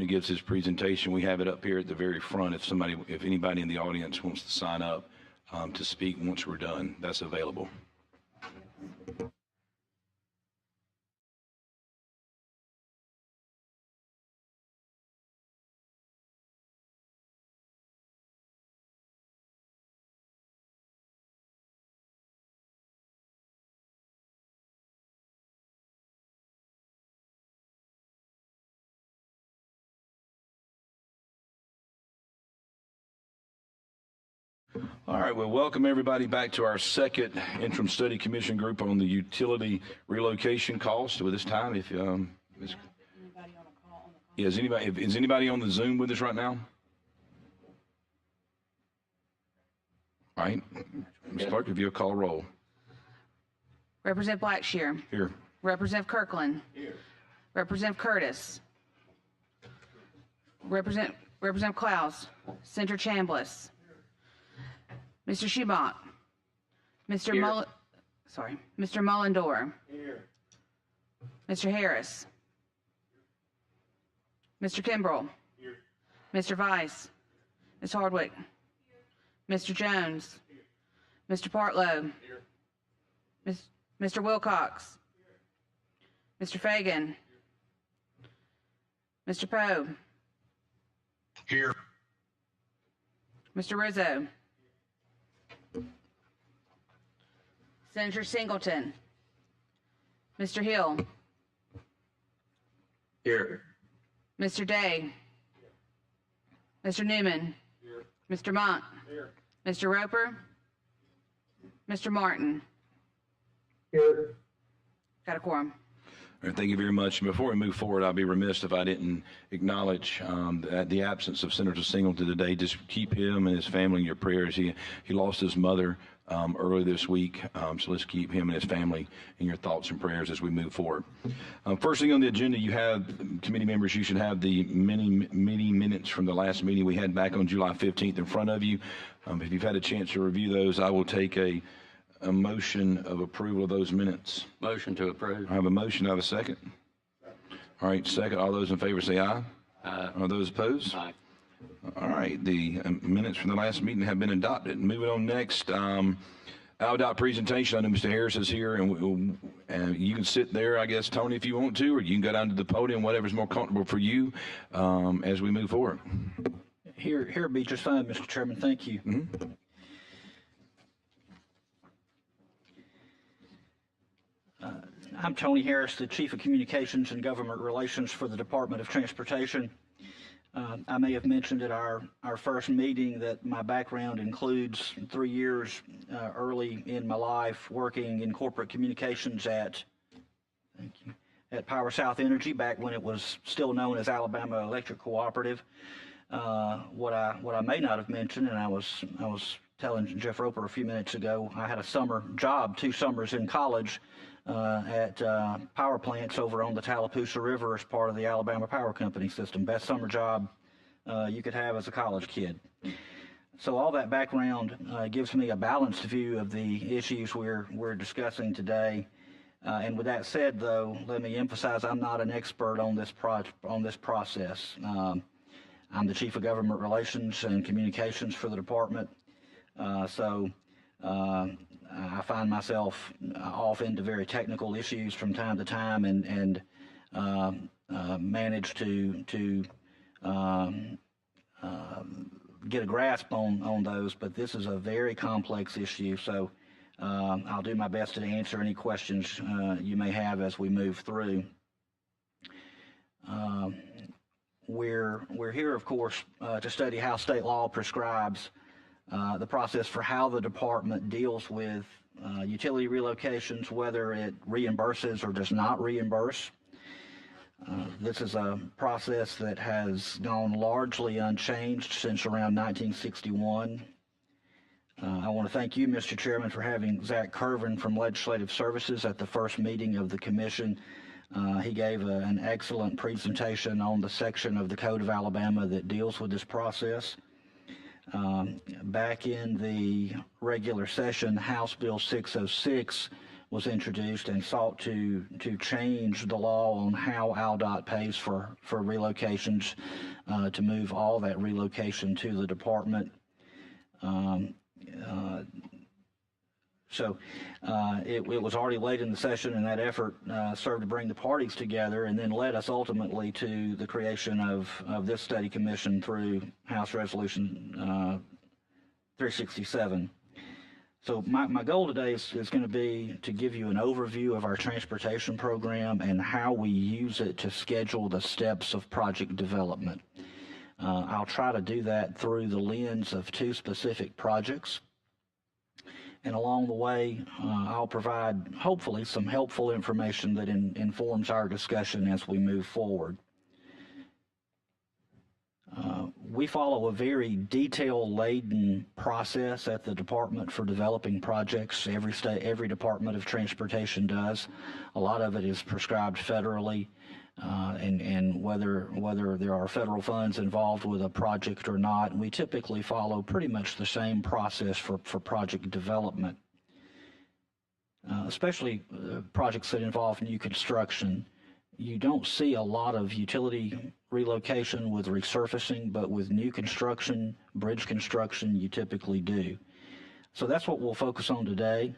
when he gives his presentation. We have it up here at the very front. If anybody in the audience wants to sign up to speak once we're done, that's available. All right, well, welcome everybody back to our second interim study commission group on the utility relocation cost. With this time, if anybody on the call? Yeah, is anybody on the Zoom with us right now? All right, Ms. Clerk, if you'll call roll. Representative Blackshear. Here. Representative Kirkland. Here. Representative Curtis. Representative Klaus. Senator Chambliss. Mr. Schubach. Mr. Mr. Mullendore. Here. Mr. Harris. Mr. Kimbrell. Here. Mr. Weiss. Ms. Hardwick. Mr. Jones. Mr. Partlow. Here. Mr. Wilcox. Mr. Fagan. Mr. Poe. Here. Mr. Rizzo. Senator Singleton. Mr. Hill. Here. Mr. Day. Mr. Newman. Here. Mr. Mont. Here. Mr. Roper. Mr. Martin. Here. Got a quorum. All right, thank you very much. And before we move forward, I'll be remiss if I didn't acknowledge the absence of Senator Singleton today. Just keep him and his family in your prayers. He lost his mother early this week, so let's keep him and his family in your thoughts and prayers as we move forward. First thing on the agenda, you have, committee members, you should have the many minutes from the last meeting we had back on July 15th in front of you. If you've had a chance to review those, I will take a motion of approval of those minutes. Motion to approve. I have a motion. I have a second. All right, second. All those in favor say aye. Aye. Are those opposed? Aye. All right, the minutes from the last meeting have been adopted. Moving on next, ALDOT presentation. I know Mr. Harris is here, and you can sit there, I guess, Tony, if you want to, or you can go down to the podium, whatever's more comfortable for you as we move forward. Here would be just fine, Mr. Chairman. Thank you. Mm-hmm. I'm Tony Harris, the Chief of Communications and Government Relations for the Department of Transportation. I may have mentioned at our first meeting that my background includes 3 years early in my life working in corporate communications at Power South Energy, back when it was still known as Alabama Electric Cooperative. What I may not have mentioned, and I was telling Jeff Roper a few minutes ago, I had a summer job, 2 summers in college, at power plants over on the Tallapoosa River as part of the Alabama Power Company system. Best summer job you could have as a college kid. So all that background gives me a balanced view of the issues we're discussing today. And with that said, though, let me emphasize I'm not an expert on this process. I'm the Chief of Government Relations and Communications for the department. So I find myself off into very technical issues from time to time, and manage to get a grasp on those. But this is a very complex issue, so I'll do my best to answer any questions you may have as we move through. We're here, of course, to study how state law prescribes the process for how the department deals with utility relocations, whether it reimburses or does not reimburse. This is a process that has gone largely unchanged since around 1961. I want to thank you, Mr. Chairman, for having Zach Curvin from Legislative Services at the first meeting of the commission. He gave an excellent presentation on the section of the Code of Alabama that deals with this process. Back in the regular session, House Bill 606 was introduced and sought to change the law on how ALDOT pays for relocations, to move all that relocation to the department. So it was already late in the session, and that effort served to bring the parties together and then led us ultimately to the creation of this study commission through House Resolution 367. So my goal today is going to be to give you an overview of our transportation program and how we use it to schedule the steps of project development. I'll try to do that through the lens of two specific projects. And along the way, I'll provide, hopefully, some helpful information that informs our discussion as we move forward. We follow a very detail-laden process at the Department for developing projects. Every Department of Transportation does. A lot of it is prescribed federally, and whether there are federal funds involved with a project or not, we typically follow pretty much the same process for project development, especially projects that involve new construction. You don't see a lot of utility relocation with resurfacing, but with new construction, bridge construction, you typically do. So that's what we'll focus on today.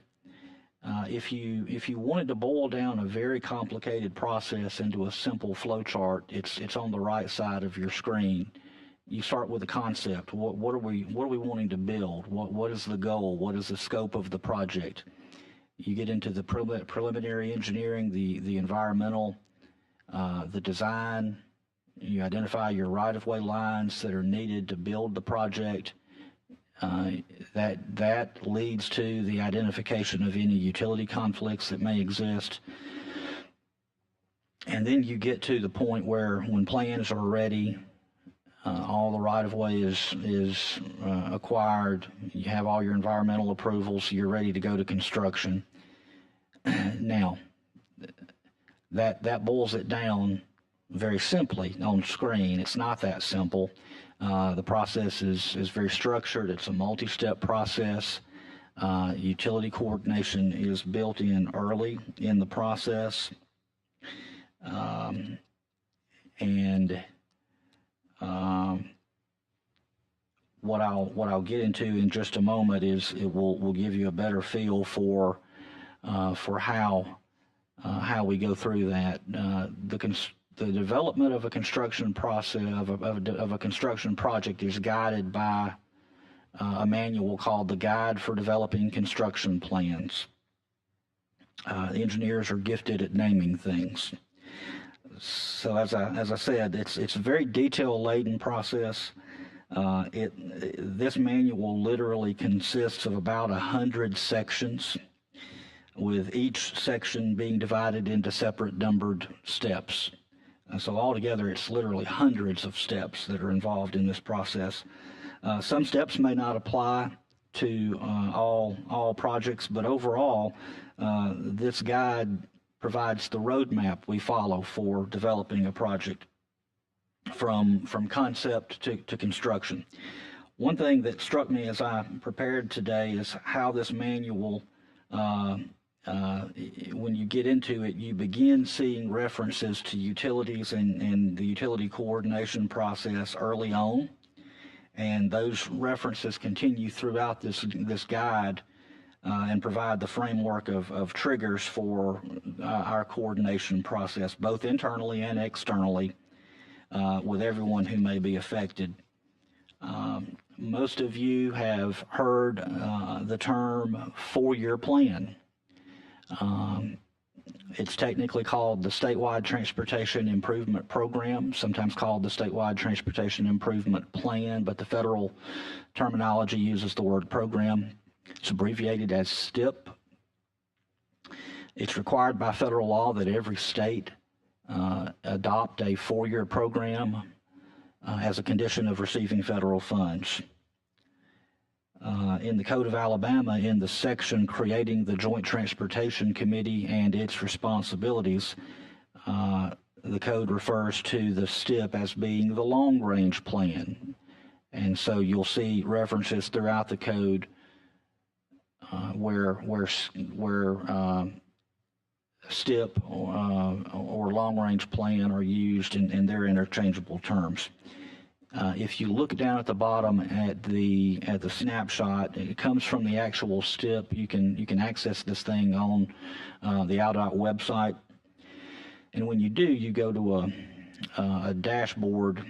If you wanted to boil down a very complicated process into a simple flow chart, it's on the right side of your screen. You start with a concept. What are we wanting to build? What is the goal? What is the scope of the project? You get into the preliminary engineering, the environmental, the design. You identify your right-of-way lines that are needed to build the project. That leads to the identification of any utility conflicts that may exist. And then you get to the point where when plans are ready, all the right-of-way is acquired, you have all your environmental approvals, you're ready to go to construction. Now, that boils it down very simply on screen. It's not that simple. The process is very structured. It's a multi-step process. Utility coordination is built in early in the process. What I'll get into in just a moment is it will give you a better feel for how we go through that. The development of a construction process of a construction project is guided by a manual called the Guide for Developing Construction Plans. The engineers are gifted at naming things. So as I said, it's a very detail-laden process. This manual literally consists of about 100 sections, with each section being divided into separate numbered steps. So altogether, it's literally hundreds of steps that are involved in this process. Some steps may not apply to all projects, but overall, this guide provides the roadmap we follow for developing a project from concept to construction. One thing that struck me as I prepared today is how this manual, when you get into it, you begin seeing references to utilities and the utility coordination process early on, and those references continue throughout this guide and provide the framework of triggers for our coordination process, both internally and externally, with everyone who may be affected. Most of you have heard the term four-year plan. It's technically called the Statewide Transportation Improvement Program, sometimes called the Statewide Transportation Improvement Plan, but the federal terminology uses the word program. It's abbreviated as STIP. It's required by federal law that every state adopt a four-year program as a condition of receiving federal funds. In the Code of Alabama, in the section creating the Joint Transportation Committee and its responsibilities, the code refers to the STIP as being the long-range plan. And so you'll see references throughout the code where STIP or long-range plan are used, and they're interchangeable terms. If you look down at the bottom at the snapshot, it comes from the actual STIP. You can access this thing on the ALDOT website, and when you do, you go to a dashboard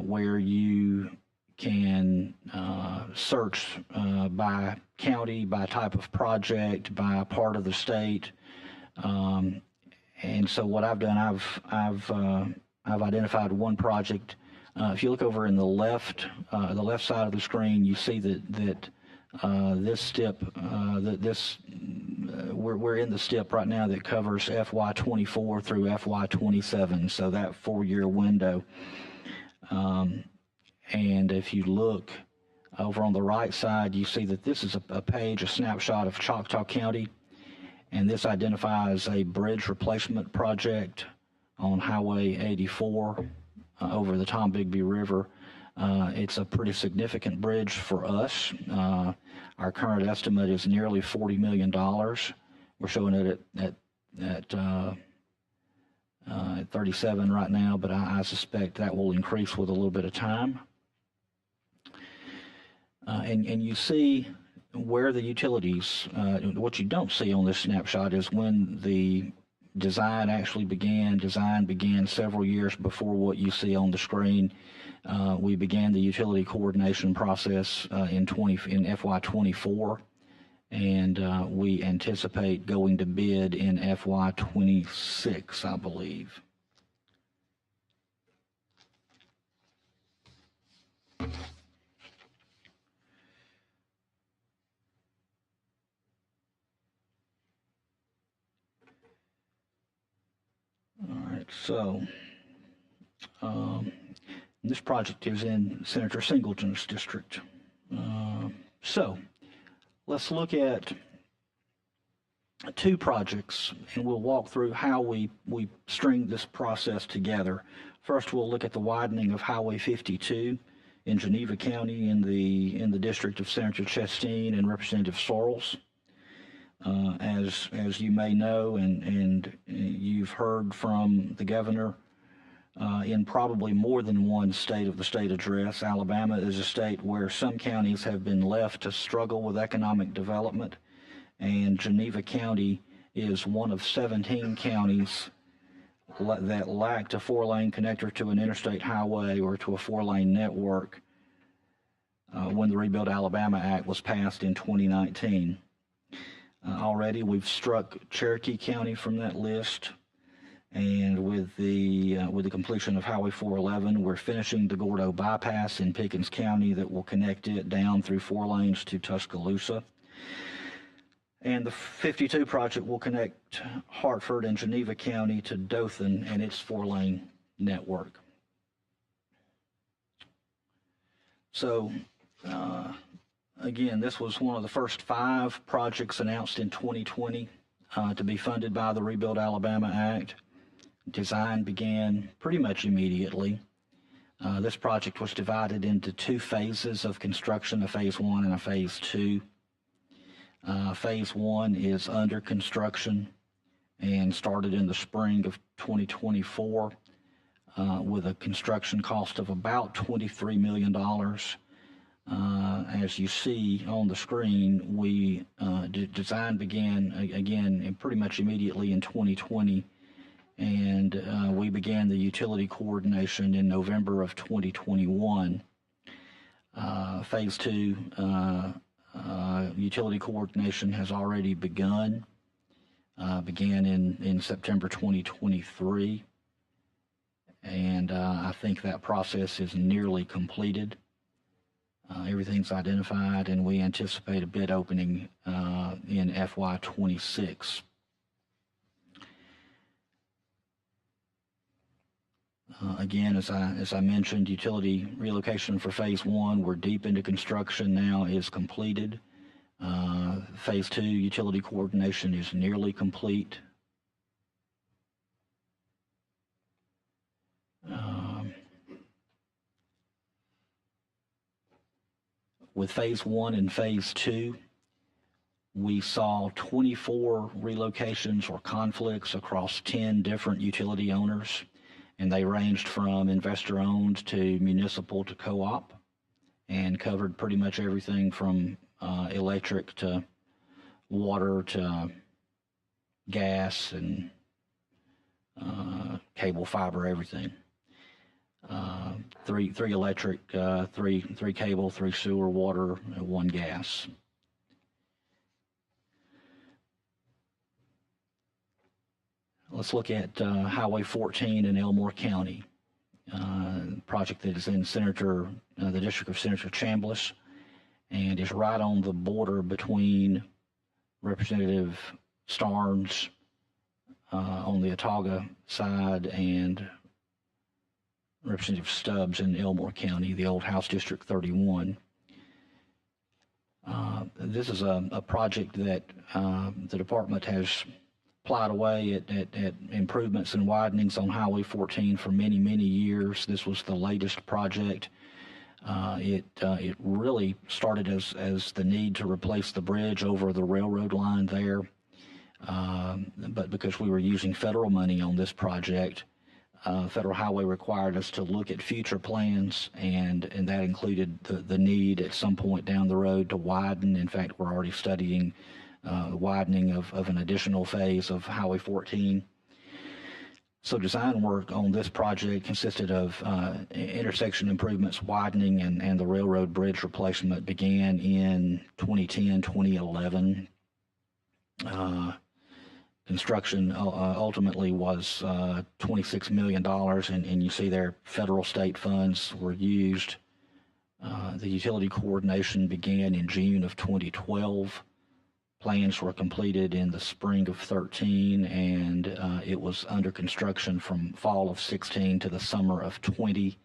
where you can search by county, by type of project, by part of the state. And so what I've done, I've identified one project. If you look over in the left side of the screen, you see that this STIP, we're in the STIP right now that covers FY24 through FY27, so that 4-year window. And if you look over on the right side, you see that this is a snapshot of Choctaw County, and this identifies a bridge replacement project on Highway 84 over the Tombigbee River. It's a pretty significant bridge for us. Our current estimate is nearly $40 million. We're showing it at 37 right now, but I suspect that will increase with a little bit of time. And you see where the utilities, what you don't see on this snapshot is when the design actually began. Design began several years before what you see on the screen. We began the utility coordination process in FY24, and we anticipate going to bid in FY26, I believe. All right, so this project is in Senator Singleton's district. So let's look at two projects, and we'll walk through how we string this process together. First, we'll look at the widening of Highway 52 in Geneva County in the district of Senator Chastain and Representative Sorrells. As you may know, and you've heard from the governor, in probably more than one state of the state address, Alabama is a state where some counties have been left to struggle with economic development, and Geneva County is one of 17 counties that lacked a 4-lane connector to an interstate highway or to a 4-lane network when the Rebuild Alabama Act was passed in 2019. Already we've struck Cherokee County from that list, and with the completion of Highway 411, we're finishing the Gordo bypass in Pickens County that will connect it down through 4 lanes to Tuscaloosa. And the 52 project will connect Hartford and Geneva County to Dothan and its 4-lane network. So again, this was one of the first 5 projects announced in 2020 to be funded by the Rebuild Alabama Act. Design began pretty much immediately. This project was divided into 2 phases of construction, a phase 1 and a phase 2. Phase 1 is under construction and started in the spring of 2024 with a construction cost of about $23 million. As you see on the screen, design began again pretty much immediately in 2020, and we began the utility coordination in November of 2021. Phase 2 utility coordination has already began in September 2023, and I think that process is nearly completed. Everything's identified, and we anticipate a bid opening in FY26. Again, as I mentioned, utility relocation for phase 1, we're deep into construction now, is completed. Phase 2 utility coordination is nearly complete. With phase 1 and phase 2, We saw 24 relocations or conflicts across 10 different utility owners, and they ranged from investor-owned to municipal to co-op, and covered pretty much everything from electric to water to gas and cable, fiber, everything. Three electric, three cable, 3 sewer, water, and 1 gas. Let's look at Highway 14 in Elmore County, project that is in the district of Senator Chambliss, and is right on the border between Representative Starnes on the Autauga side and Representative Stubbs in Elmore County, the old House District 31. This is a project that the department has plowed away at improvements and widenings on Highway 14 for many, many years. This was the latest project. It really started as the need to replace the bridge over the railroad line there. But because we were using federal money on this project, Federal Highway required us to look at future plans, and that included the need at some point down the road to widen. In fact, we're already studying the widening of an additional phase of Highway 14. So design work on this project consisted of intersection improvements, widening, and the railroad bridge replacement began in 2010, 2011. Construction ultimately was $26 million, and you see there federal state funds were used. The utility coordination began in June of 2012. Plans were completed in the spring of 13, and it was under construction from fall of 16 to the summer of 20.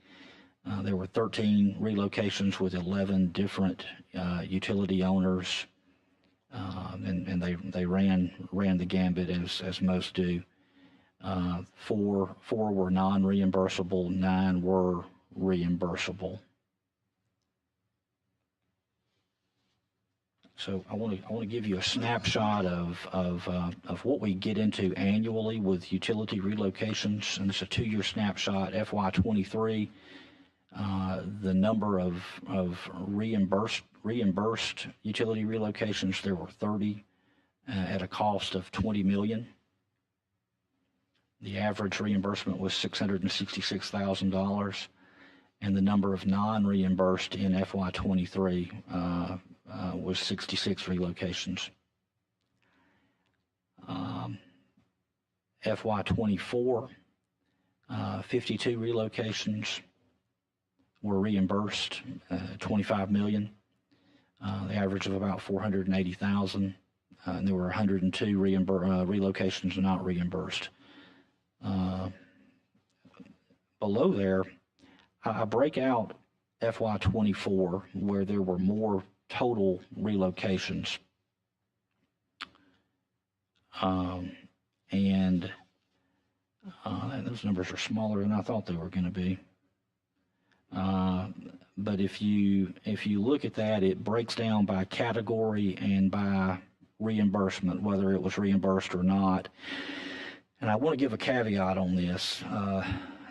There were 13 relocations with 11 different utility owners. And they ran the gambit as most do. 4 were non-reimbursable, 9 were reimbursable. So I want to give you a snapshot of what we get into annually with utility relocations, and it's a 2-year snapshot. FY23, the number of reimbursed utility relocations, there were 30 at a cost of $20 million. The average reimbursement was $666,000, and the number of non-reimbursed in FY23 was 66 relocations. FY24, 52 relocations were reimbursed, $25 million, the average of about $480,000, and there were 102 relocations not reimbursed. Below there, I break out FY24 where there were more total relocations, and those numbers are smaller than I thought they were going to be. But if you look at that, it breaks down by category and by reimbursement, whether it was reimbursed or not. And I want to give a caveat on this.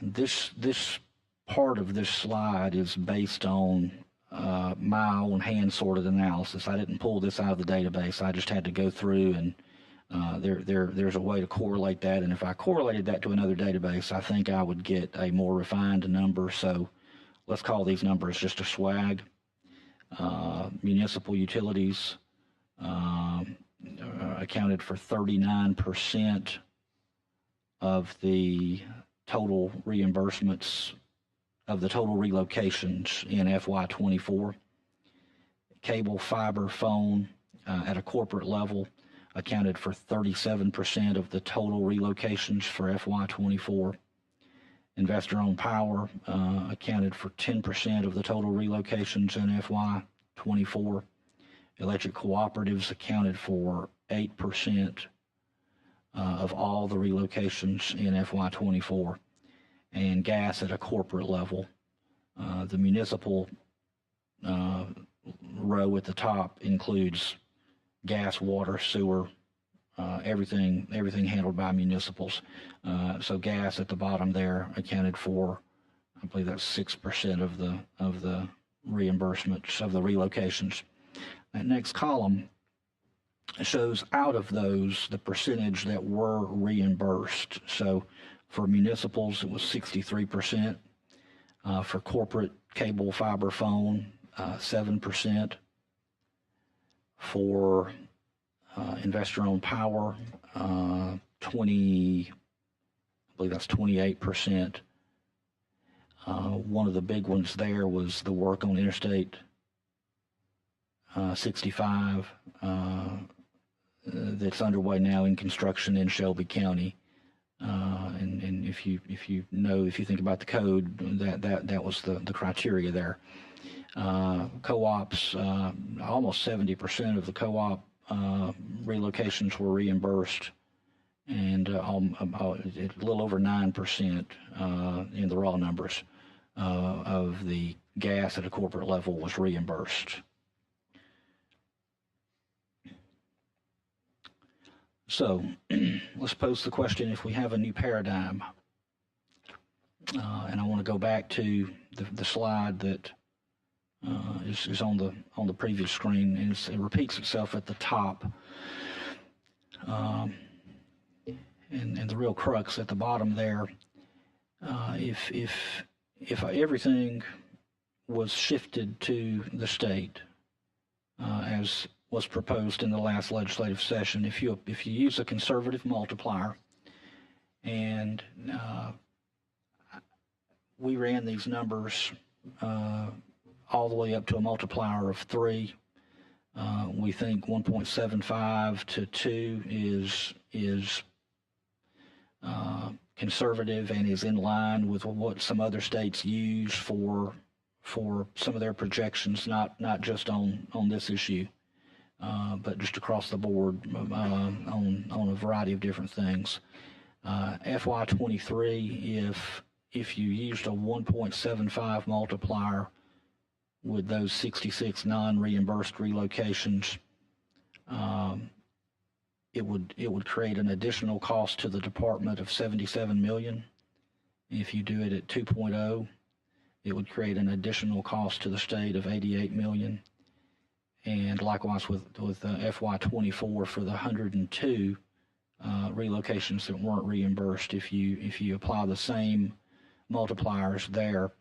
This part of this slide is based on my own hand-sorted analysis. I didn't pull this out of the database. I just had to go through, and there's a way to correlate that. And if I correlated that to another database, I think I would get a more refined number. So let's call these numbers just a swag. Municipal utilities accounted for 39% of the total reimbursements of the total relocations in FY24. Cable, fiber, phone at a corporate level accounted for 37% of the total relocations for FY24. Investor-owned power accounted for 10% of the total relocations in FY24. Electric cooperatives accounted for 8% of all the relocations in FY24. And gas at a corporate level. The municipal row at the top includes gas, water, sewer, everything handled by municipals. So gas at the bottom there accounted for, I believe that's 6% of the reimbursements of the relocations. That next column shows out of those the percentage that were reimbursed. So for municipals, it was 63%. For corporate cable, fiber, phone, 7%. For investor-owned power, 20, I believe that's 28%. One of the big ones there was the work on Interstate 65 that's underway now in construction in Shelby County. And if you think about the code, that was the criteria there. Co-ops, almost 70% of the co-op relocations were reimbursed, and a little over 9% in the raw numbers of the gas at a corporate level was reimbursed. So let's pose the question: if we have a new paradigm, and I want to go back to the slide that is on the previous screen, and it repeats itself at the top, and the real crux at the bottom there. If everything was shifted to the state, as was proposed in the last legislative session, if you use a conservative multiplier, and we ran these numbers all the way up to a multiplier of 3, we think 1.75 to 2 is conservative and is in line with what some other states use for some of their projections, not just on this issue, but just across the board on a variety of different things. FY23, if you used a 1.75 multiplier with those 66 non-reimbursed relocations, it would create an additional cost to the department of $77 million. If you do it at 2.0, it would create an additional cost to the state of $88 million. And likewise with FY24 for the 102 relocations that weren't reimbursed, if you apply the same multipliers there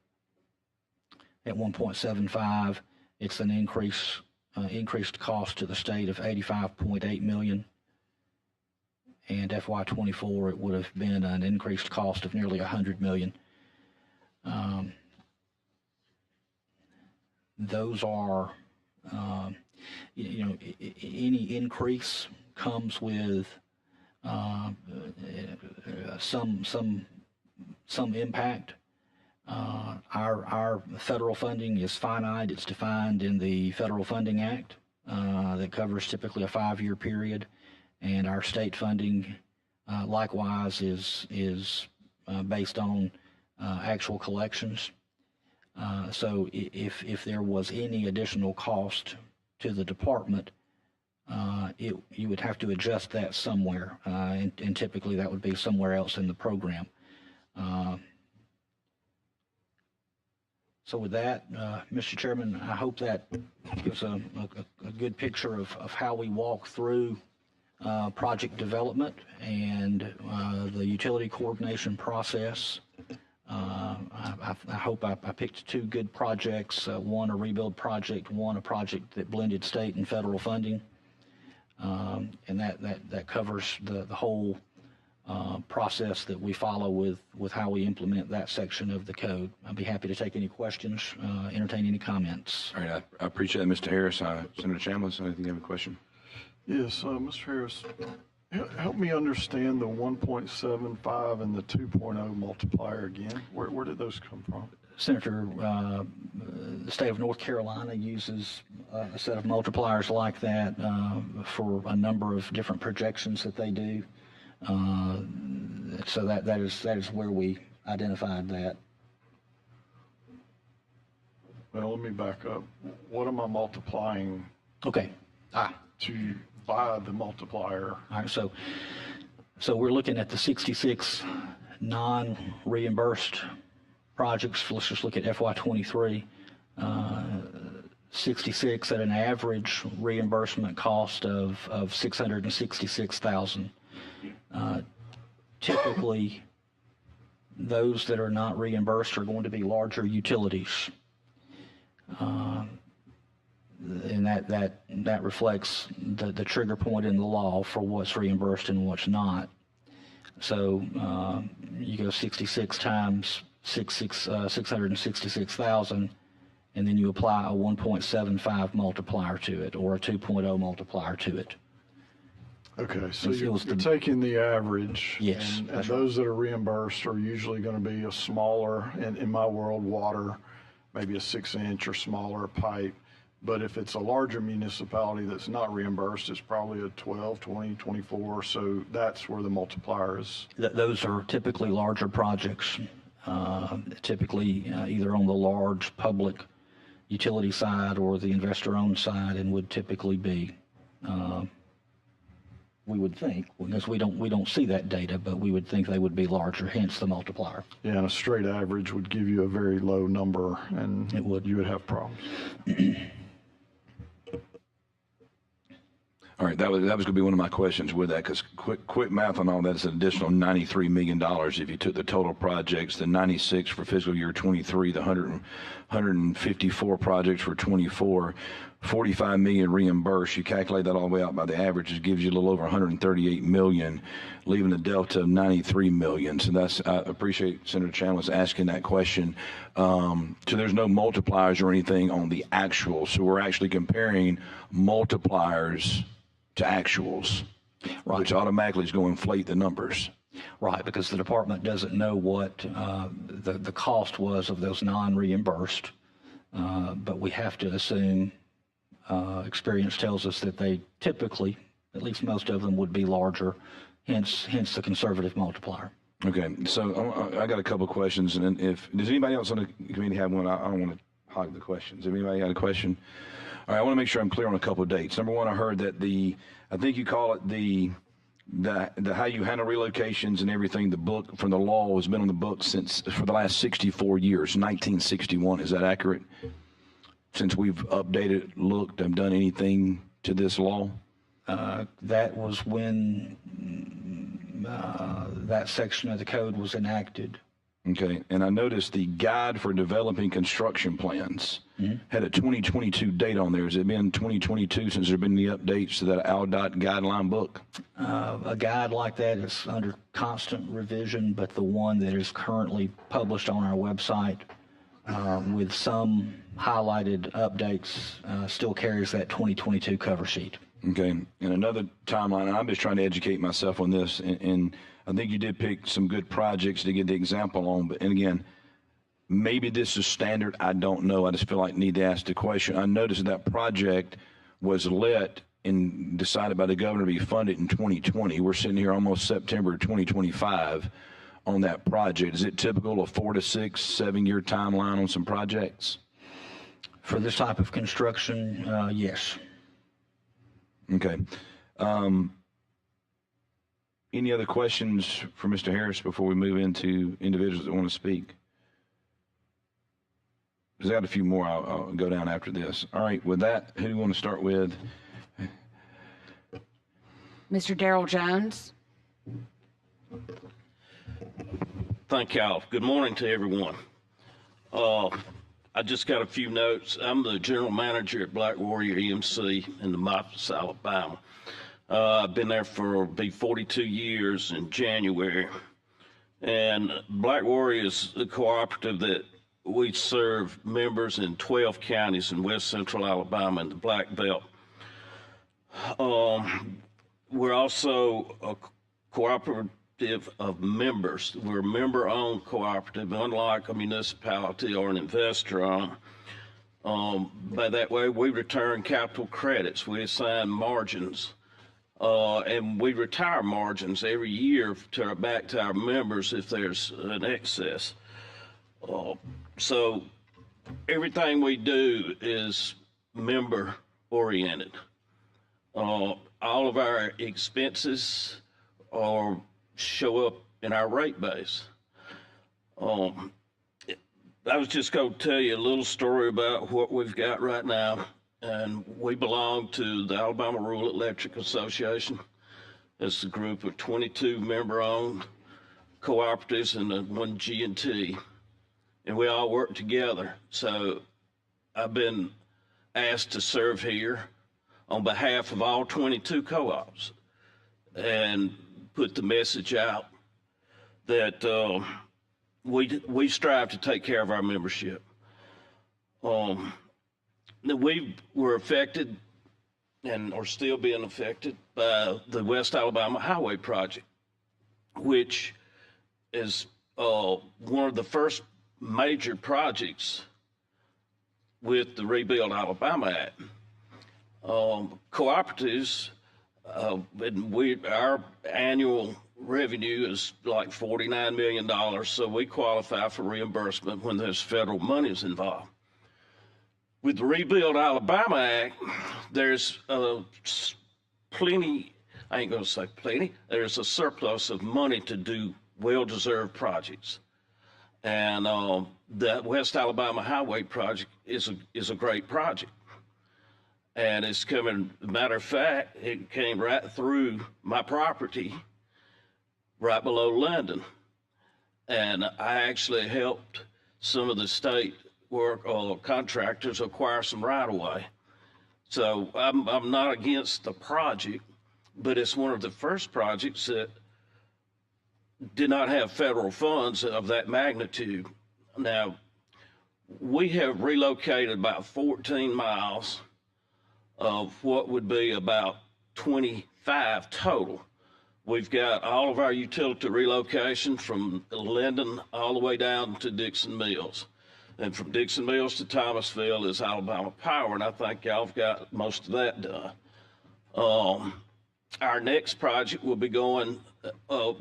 at 1.75, it's an increased cost to the state of $85.8 million. And FY24, it would have been an increased cost of nearly $100 million. Those are, any increase comes with some impact. Our federal funding is finite. It's defined in the Federal Funding Act that covers typically a 5-year period, and our state funding likewise is based on actual collections. So if there was any additional cost to the department, you would have to adjust that somewhere, and typically that would be somewhere else in the program. So with that, Mr. Chairman, I hope that gives a good picture of how we walk through project development and the utility coordination process. I hope I picked 2 good projects, one a rebuild project, one a project that blended state and federal funding, and that covers the whole process that we follow with how we implement that section of the code. I'd be happy to take any questions, entertain any comments. All right, I appreciate that, Mr. Harris. Senator Chambliss, anything you have a question? Yes, Mr. Harris, help me understand the 1.75 and the 2.0 multiplier again. Where did those come from? Senator, the state of North Carolina uses a set of multipliers like that for a number of different projections that they do. So that is where we identified that. Well, let me back up. What am I multiplying Okay. to by the multiplier. All right, so we're looking at the 66 non-reimbursed projects. Let's just look at FY23. 66 at an average reimbursement cost of $666,000. Typically, those that are not reimbursed are going to be larger utilities. And that reflects the trigger point in the law for what's reimbursed and what's not. So you go 66 times 666,000, and then you apply a 1.75 multiplier to it, or a 2.0 multiplier to it. Okay, so It you're was the- taking the average. Yes, And that's those that are reimbursed are usually going to be a smaller, in my world, water, maybe a 6-inch or smaller pipe. But if it's a larger municipality that's not reimbursed, it's probably a 12, 20, 24. So that's where the multiplier is. Those are typically larger projects, typically either on the large public utility side or the investor-owned side, and would typically be, we would think, because we don't see that data, but we would think they would be larger, hence the multiplier. Yeah, and a straight average would give you a very low number, and It would. you would have problems. All right, that was going to be one of my questions with that, because quick math on all that is an additional $93 million. If you took the total projects, the 96 for fiscal year 23, the 154 projects for 24, 45 million reimbursed. You calculate that all the way out by the averages, gives you a little over 138 million, leaving a delta of 93 million. So I appreciate Senator Chandler's asking that question. So there's no multipliers or anything on the actual. So we're actually comparing multipliers to actuals, Right. which automatically is going to inflate the numbers. Right, because the department doesn't know what the cost was of those non-reimbursed, but we have to assume, experience tells us that they typically, at least most of them, would be larger, hence the conservative multiplier. Okay, so I got a couple of questions, and does anybody else on the committee have one? I don't want to hog the questions. Anybody got a question? All right, I want to make sure I'm clear on a couple of dates. Number one, I heard that I think you call it the how you handle relocations and everything. The book from the law has been on the book for the last 64 years, 1961. Is that accurate? Since we've updated, looked, have done anything to this law? That was when that section of the code was enacted. Okay, and I noticed the guide for developing construction plans had a 2022 date on there. Has it been 2022 since there have been any updates to that ALDOT guideline book? A guide like that is under constant revision, but the one that is currently published on our website with some highlighted updates still carries that 2022 cover sheet. Okay, and another timeline, and I'm just trying to educate myself on this, and I think you did pick some good projects to get the example on, and again, maybe this is standard, I don't know, I just feel like I need to ask the question. I noticed that project was let and decided by the governor to be funded in 2020. We're sitting here almost September 2025 on that project. Is it typical of 4 to 6, 7-year timeline on some projects? For this type of construction, yes. Okay. Any other questions for Mr. Harris before we move into individuals that want to speak? Because I got a few more. I'll go down after this. All right. With that, who do you want to start with? Mr. Darrell Jones. Thank y'all. Good morning to everyone. I just got a few notes. I'm the general manager at Black Warrior EMC in Memphis, Alabama. I've been there for 42 years in January. And Black Warrior is a cooperative that we serve members in 12 counties in West Central Alabama and the Black Belt. We're also a cooperative of members. We're a member-owned cooperative, unlike a municipality or an investor-owned. By that way, we return capital credits. We assign margins. And we retire margins every year back to our members if there's an excess. So everything we do is member-oriented. I all of our expenses show up in our rate base. I was just going to tell you a little story about what we've got right now. And we belong to the Alabama Rural Electric Association. It's a group of 22 member-owned cooperatives and one G&T, and we all work together. So I've been asked to serve here on behalf of all 22 co-ops and put the message out that we strive to take care of our membership. We were affected and are still being affected by the West Alabama Highway Project, which is one of the first major projects with the Rebuild Alabama Act. Cooperatives, and our annual revenue is like $49 million, so we qualify for reimbursement when there's federal monies involved. With the Rebuild Alabama Act, there's plenty, I ain't gonna say plenty, there's a surplus of money to do well-deserved projects. And the West Alabama Highway Project is a great project. And it's coming, matter of fact, it came right through my property, right below London. And I actually helped some of the state work contractors acquire some right-of-way. So I'm not against the project, but it's one of the first projects that did not have federal funds of that magnitude. Now, we have relocated about 14 miles of what would be about 25 total. We've got all of our utility relocation from Linden all the way down to Dixon Mills. And from Dixon Mills to Thomasville is Alabama Power, and I think y'all have got most of that done. Our next project will be going,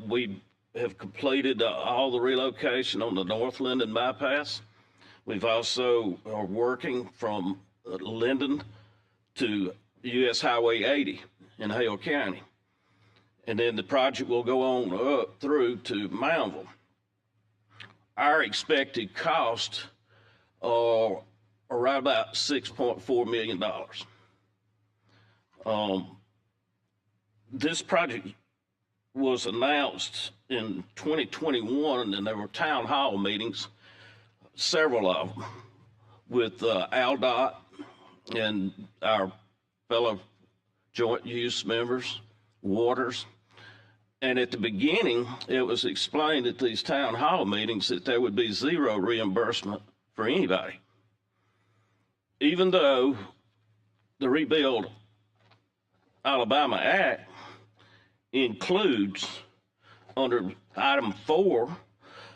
we have completed all the relocation on the North Linden bypass. We've also are working from Linden to US Highway 80 in Hale County. And then the project will go on up through to Moundville. Our expected cost are right about $6.4 million. This project was announced in 2021, and there were town hall meetings, several of them, with ALDOT and our fellow joint use members, Waters. And at the beginning, it was explained at these town hall meetings that there would be zero reimbursement for anybody. Even though the Rebuild Alabama Act includes, under item 4,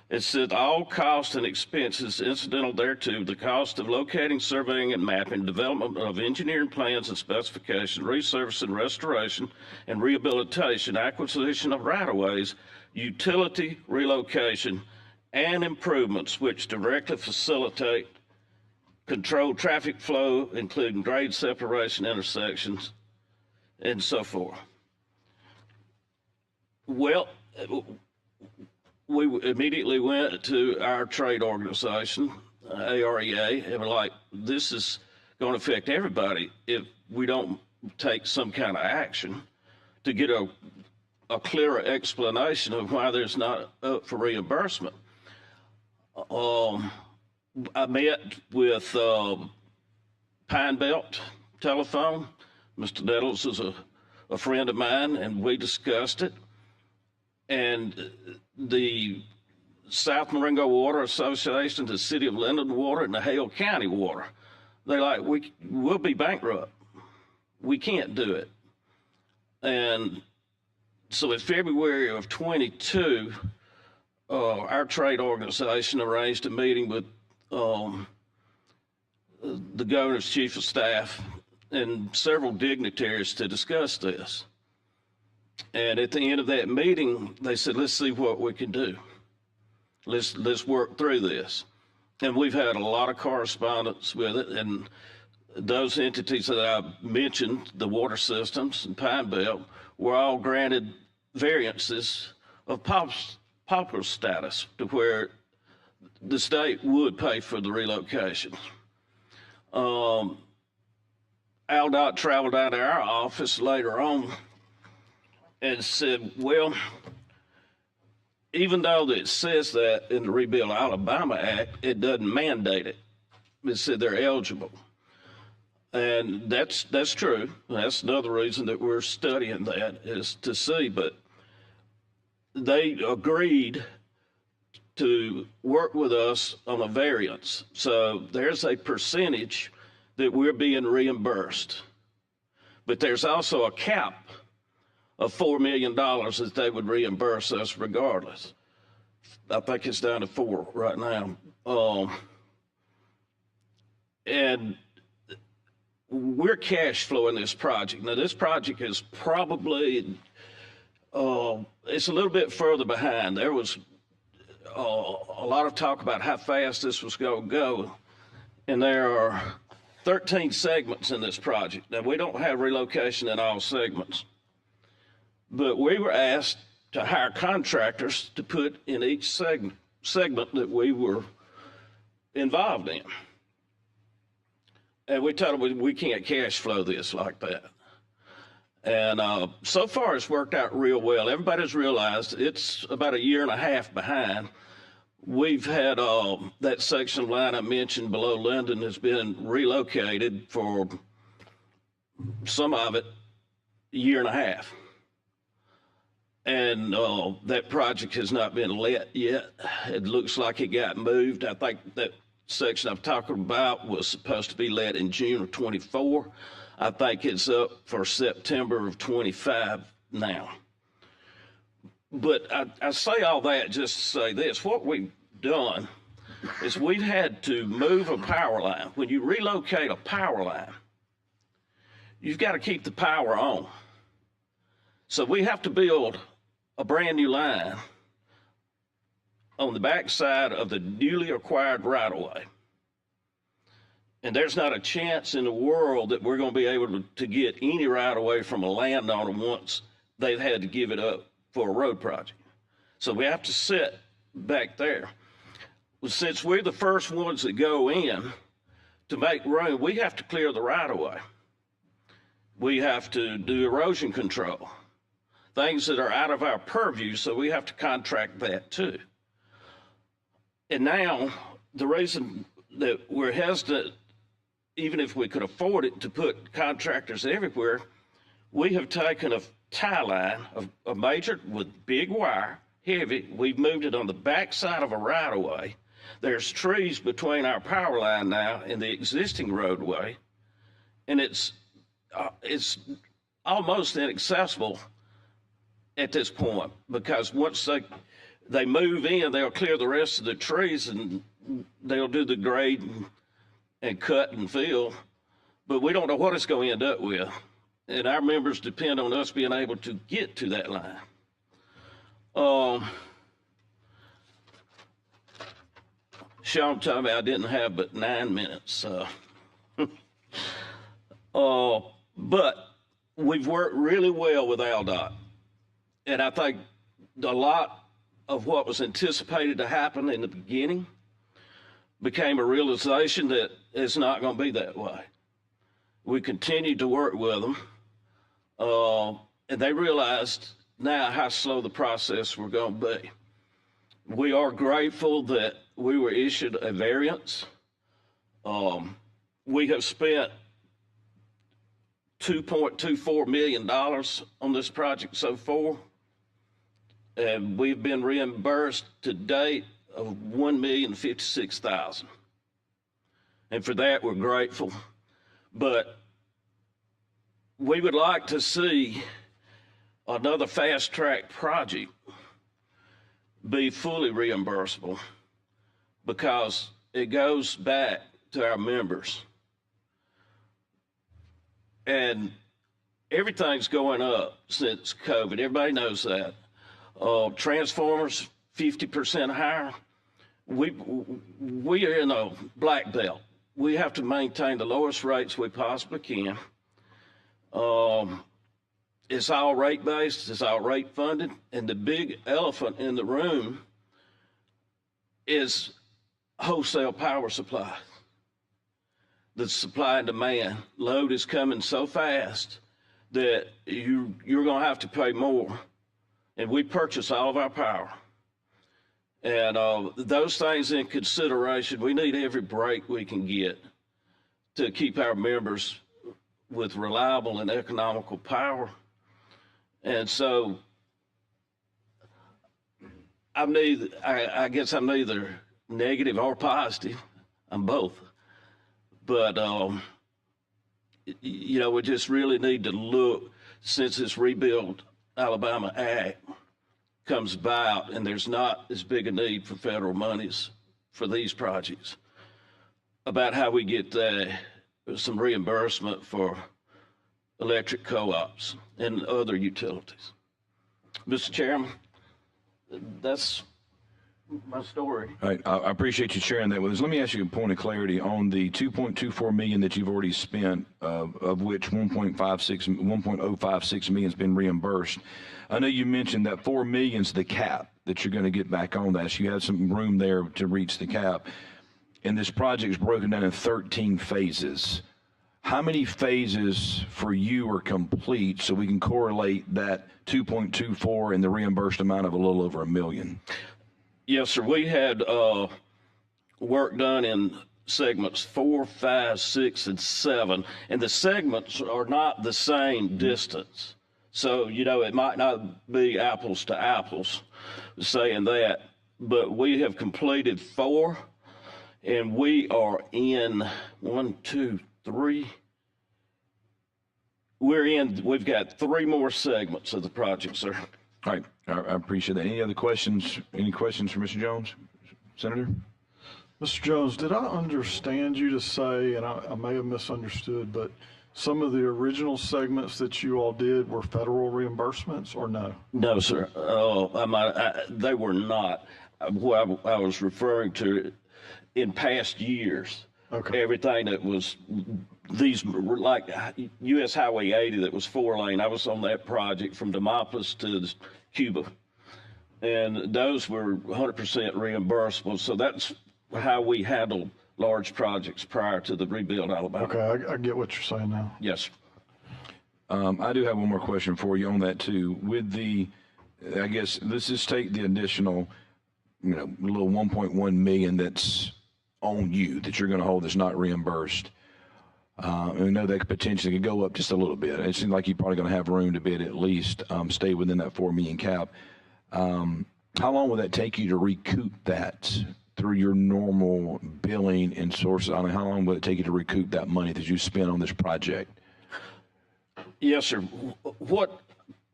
it said all costs and expenses incidental thereto, the cost of locating, surveying, and mapping, development of engineering plans and specifications, resurface and restoration and rehabilitation, acquisition of right-of-ways, utility relocation, and improvements which directly facilitate control traffic flow, including grade separation intersections, and so forth. Well, we immediately went to our trade organization, AREA, and we're like, this is going to affect everybody if we don't take some kind of action to get a clearer explanation of why there's not up for reimbursement. I met with Pine Belt Telephone. Mr. Nettles is a friend of mine, and we discussed it. And the South Marengo Water Association, the City of Linden Water, and the Hale County Water, they're like, we'll be bankrupt. We can't do it. And so in February of 22, our trade organization arranged a meeting with the governor's chief of staff and several dignitaries to discuss this. And at the end of that meeting, they said, let's see what we can do. Let's work through this. And we've had a lot of correspondence with it. And those entities that I mentioned, the water systems and Pine Belt, were all granted variances of pauper status to where the state would pay for the relocation. AlDOT traveled down to our office later on and said, well, even though it says that in the Rebuild Alabama Act, it doesn't mandate it. It said they're eligible. And that's true. That's another reason that we're studying that, is to see. But they agreed to work with us on a variance. So there's a percentage that we're being reimbursed. But there's also a cap of $4 million that they would reimburse us regardless. I think it's down to 4 right now. And we're cash flowing this project. Now, this project is probably, it's a little bit further behind. There was a lot of talk about how fast this was going to go. And there are 13 segments in this project. Now, we don't have relocation in all segments. But we were asked to hire contractors to put in each segment that we were involved in. And we told them we can't cash flow this like that. And so far it's worked out real well. Everybody's realized it's about 1.5 years behind. We've had that section of line I mentioned below Linden has been relocated for some of it 1.5 years. And that project has not been let yet. It looks like it got moved. I think that section I'm talking about was supposed to be let in June of 24. I think it's up for September of 25 now. But I say all that just to say this. What we've done is we've had to move a power line. When you relocate a power line, you've got to keep the power on. So we have to build a brand new line on the backside of the newly acquired right-of-way. And there's not a chance in the world that we're going to be able to get any right-of-way from a landowner once they've had to give it up for a road project. So we have to sit back there. Well, since we're the first ones that go in to make room, we have to clear the right-of-way. We have to do erosion control, things that are out of our purview, so we have to contract that too. And now, the reason that we're hesitant, even if we could afford it, to put contractors everywhere, we have taken a tie line, a major with big wire, heavy. We've moved it on the backside of a right-of-way. There's trees between our power line now and the existing roadway, and it's almost inaccessible at this point, because once they move in, they'll clear the rest of the trees and they'll do the grade and cut and fill, but we don't know what it's going to end up with. And our members depend on us being able to get to that line. Sean told me I didn't have but 9 minutes. But we've worked really well with AlDOT. And I think a lot of what was anticipated to happen in the beginning became a realization that it's not going to be that way. We continued to work with them, and they realized now how slow the process was going to be. We are grateful that we were issued a variance. We have spent $2.24 million on this project so far, and we've been reimbursed to date of $1,056,000. And for that, we're grateful. But we would like to see another fast-track project be fully reimbursable, because it goes back to our members. And everything's going up since COVID. Everybody knows that. Transformers, 50% higher. We are in a black belt we have to maintain the lowest rates we possibly can. It's all rate based, it's all rate funded, and the big elephant in the room is wholesale power supply. The supply and demand load is coming so fast that you're going to have to pay more, and we purchase all of our power. And those things in consideration, we need every break we can get to keep our members with reliable and economical power. And so I guess I'm neither negative or positive. I'm both. But, you know, we just really need to look, since this Rebuild Alabama Act comes about and there's not as big a need for federal monies for these projects, about how we get some reimbursement for electric co-ops and other utilities. Mr. Chairman, that's my story. All right, I appreciate you sharing that with us. Let me ask you a point of clarity on the $2.24 million that you've already spent, of which 1.056 million has been reimbursed. I know you mentioned that $4 million is the cap that you're going to get back on that. So you have some room there to reach the cap. And this project is broken down in 13 phases. How many phases for you are complete so we can correlate that 2.24 and the reimbursed amount of a little over $1 million? Yes, sir. We had work done in segments 4, 5, 6, and 7, and the segments are not the same distance. So, you know, it might not be apples to apples saying that, but we have completed 4, and we are in 1, 2, 3. We've got 3 more segments of the project, sir. All right, I appreciate that. Any other questions? Any questions for Mr. Jones, Senator? Mr. Jones, did I understand you to say, and I may have misunderstood, but some of the original segments that you all did were federal reimbursements, or no? No, sir. They were not. What I was referring to in past years, Okay. everything that was these, like US Highway 80 that was 4-lane, I was on that project from Demopolis to Cuba. And those were 100% reimbursable. So that's how we handled large projects prior to the Rebuild Alabama. Okay, I get what you're saying now. Yes. I do have one more question for you on that too. With the, I guess, let's just take the additional, you know, little 1.1 million that's on you that you're going to hold that's not reimbursed. And we know that potentially could go up just a little bit. It seems like you're probably going to have room to bid at least stay within that 4 million cap. How long will that take you to recoup that through your normal billing and sources? I mean, how long will it take you to recoup that money that you spent on this project? Yes, sir. What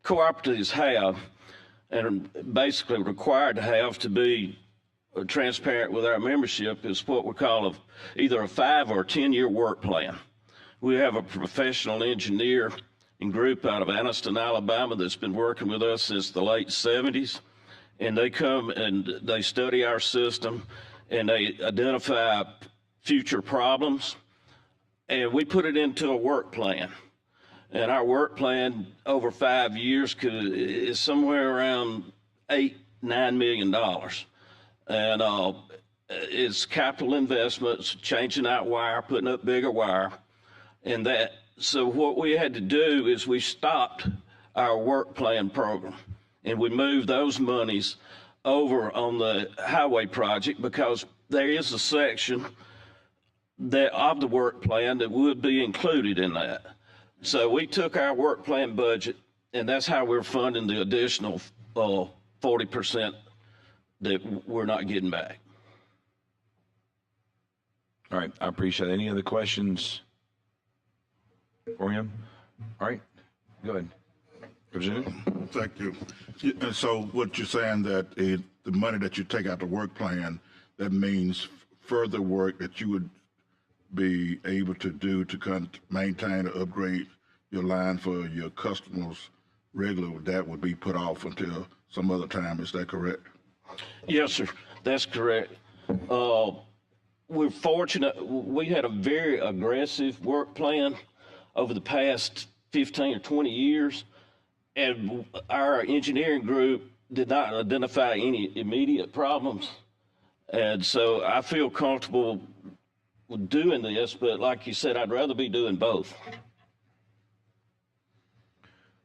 cooperatives have and are basically required to have to be transparent with our membership is what we call either a 5 or 10-year work plan. We have a professional engineer and group out of Anniston, Alabama that's been working with us since the late 70s. And they come and they study our system and they identify future problems. And we put it into a work plan. And our work plan over 5 years is somewhere around $8-9 million. And it's capital investments, changing out wire, putting up bigger wire. And that, so what we had to do is we stopped our work plan program and we moved those monies over on the highway project because there is a section that of the work plan that would be included in that. So we took our work plan budget and that's how we're funding the additional 40% that we're not getting back. All right, I appreciate it. Any other questions for him? All right, go ahead. Representative? Thank you. And so what you're saying that the money that you take out the work plan, that means further work that you would be able to do to maintain or upgrade your line for your customers regularly, that would be put off until some other time. Is that correct? Yes, sir. That's correct. we're fortunate. We had a very aggressive work plan over the past 15 or 20 years, and our engineering group did not identify any immediate problems. And so I feel comfortable with doing this, but like you said, I'd rather be doing both.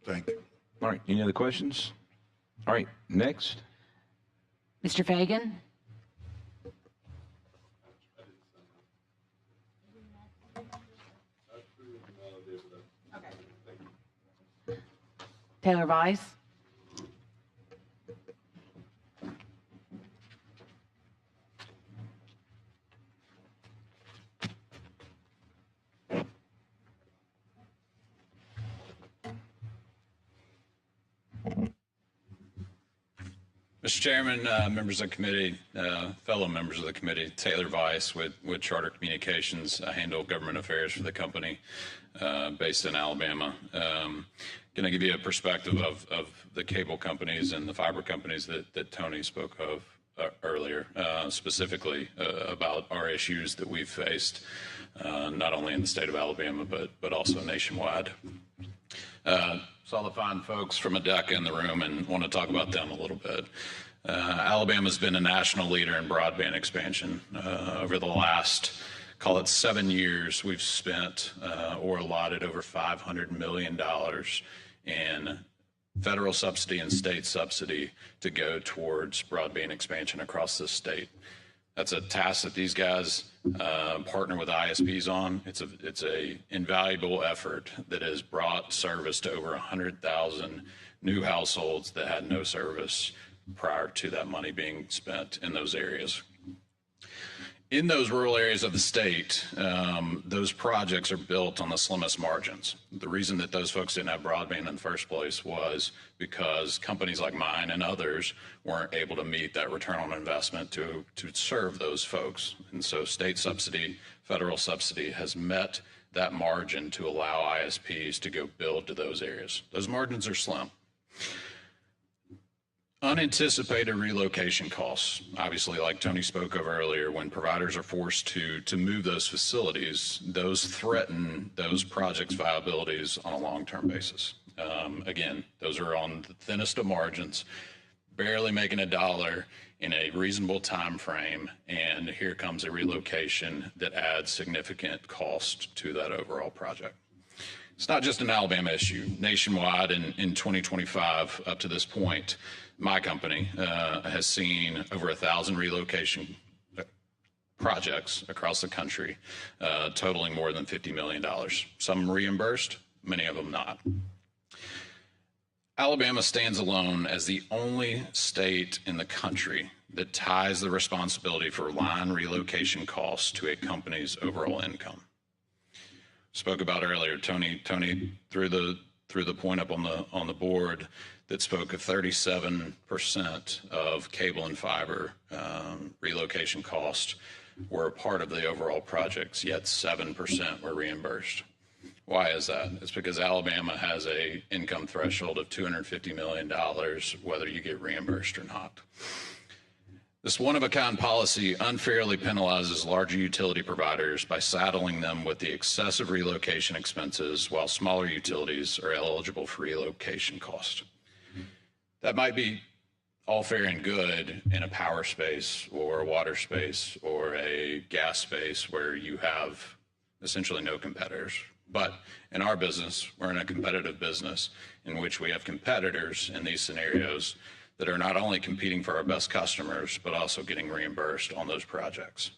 Thank you. All right, any other questions? All right, next. Mr. Fagan? Taylor Weiss? Mr. Chairman, members of the committee, fellow members of the committee, Taylor Weiss with Charter Communications. I handle government affairs for the company based in Alabama. Going to give you a perspective of the cable companies and the fiber companies that Tony spoke of earlier, specifically about our issues that we've faced, not only in the state of Alabama, but also nationwide. Saw the fine folks from ADECA in the room and want to talk about them a little bit. Alabama's been a national leader in broadband expansion. Over the last, call it 7 years, we've spent or allotted over $500 million in federal subsidy and state subsidy to go towards broadband expansion across the state. That's a task that these guys partner with ISPs on. It's a invaluable effort that has brought service to over 100,000 new households that had no service prior to that money being spent in those areas. In those rural areas of the state, those projects are built on the slimmest margins. The reason that those folks didn't have broadband in the first place was because companies like mine and others weren't able to meet that return on investment to serve those folks. And so state subsidy, federal subsidy has met that margin to allow ISPs to go build to those areas. Those margins are slim. Unanticipated relocation costs, obviously, like Tony spoke of earlier, when providers are forced to move those facilities, those threaten those projects' viabilities on a long-term basis. Again, those are on the thinnest of margins, barely making a dollar in a reasonable time frame, and here comes a relocation that adds significant cost to that overall project. It's not just an Alabama issue. Nationwide, in 2025, up to this point, my company has seen over 1,000 relocation projects across the country, totaling more than $50 million. Some reimbursed, many of them not. Alabama stands alone as the only state in the country that ties the responsibility for line relocation costs to a company's overall income. Spoke about earlier, Tony threw the point up on the board that spoke of 37% of cable and fiber relocation costs were a part of the overall projects, yet 7% were reimbursed. Why is that? It's because Alabama has a income threshold of $250 million, whether you get reimbursed or not. This one-of-a-kind policy unfairly penalizes larger utility providers by saddling them with the excessive relocation expenses, while smaller utilities are eligible for relocation costs. That might be all fair and good in a power space or a water space or a gas space where you have essentially no competitors. But in our business, we're in a competitive business in which we have competitors in these scenarios that are not only competing for our best customers, but also getting reimbursed on those projects.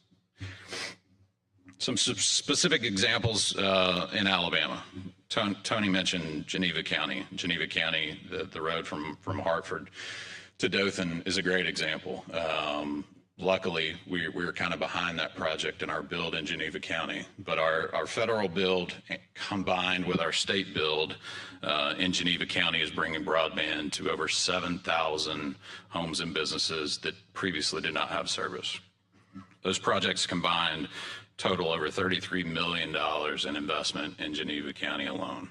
Some specific examples in Alabama. Tony mentioned Geneva County. Geneva County, the road from Hartford to Dothan is a great example. Luckily, we're kind of behind that project in our build in Geneva County, but our federal build combined with our state build in Geneva County is bringing broadband to over 7,000 homes and businesses that previously did not have service. Those projects combined total over $33 million in investment in Geneva County alone.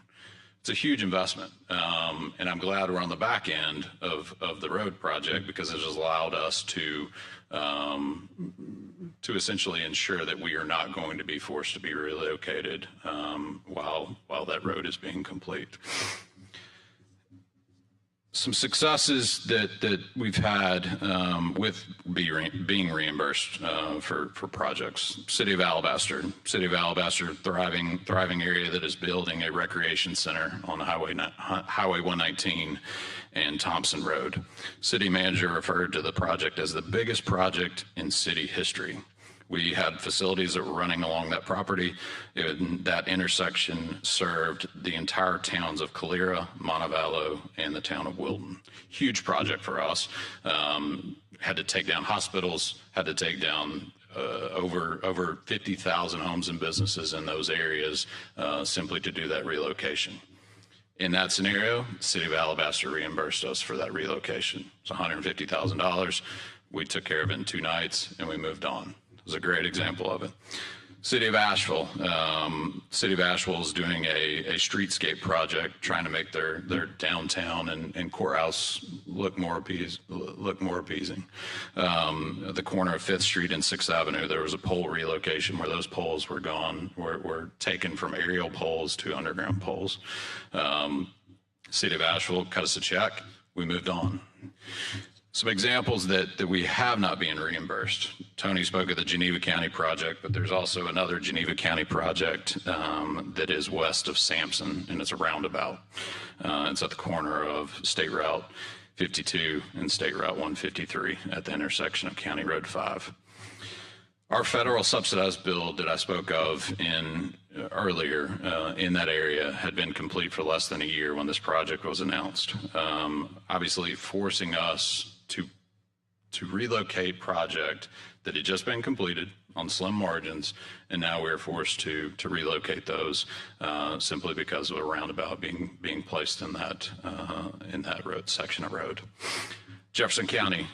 It's a huge investment, and I'm glad we're on the back end of the road project because it has allowed us to essentially ensure that we are not going to be forced to be relocated while that road is being complete. Some successes that we've had with being reimbursed for projects. City of Alabaster, thriving area that is building a recreation center on Highway 119 and Thompson Road. City manager referred to the project as the biggest project in city history. We had facilities that were running along that property. That intersection served the entire towns of Calera, Montevallo, and the town of Wilton. Huge project for us. Had to take down hospitals, had to take down over 50,000 homes and businesses in those areas simply to do that relocation. In that scenario, the City of Alabaster reimbursed us for that relocation. It's $150,000. We took care of it in 2 nights and we moved on. It was a great example of it. City of Asheville. City of Asheville is doing a streetscape project, trying to make their downtown and courthouse look more appeasing. The corner of 5th Street and 6th Avenue, there was a pole relocation where those poles were gone, were taken from aerial poles to underground poles. City of Asheville cut us a check. We moved on. Some examples that we have not been reimbursed. Tony spoke of the Geneva County project, but there's also another Geneva County project that is west of Sampson, and it's a roundabout. It's at the corner of State Route 52 and State Route 153 at the intersection of County Road 5. Our federal subsidized build that I spoke of earlier in that area had been complete for less than a year when this project was announced, obviously forcing us to relocate project that had just been completed on slim margins, and now we're forced to relocate those simply because of a roundabout being placed in that road section of road. Jefferson County,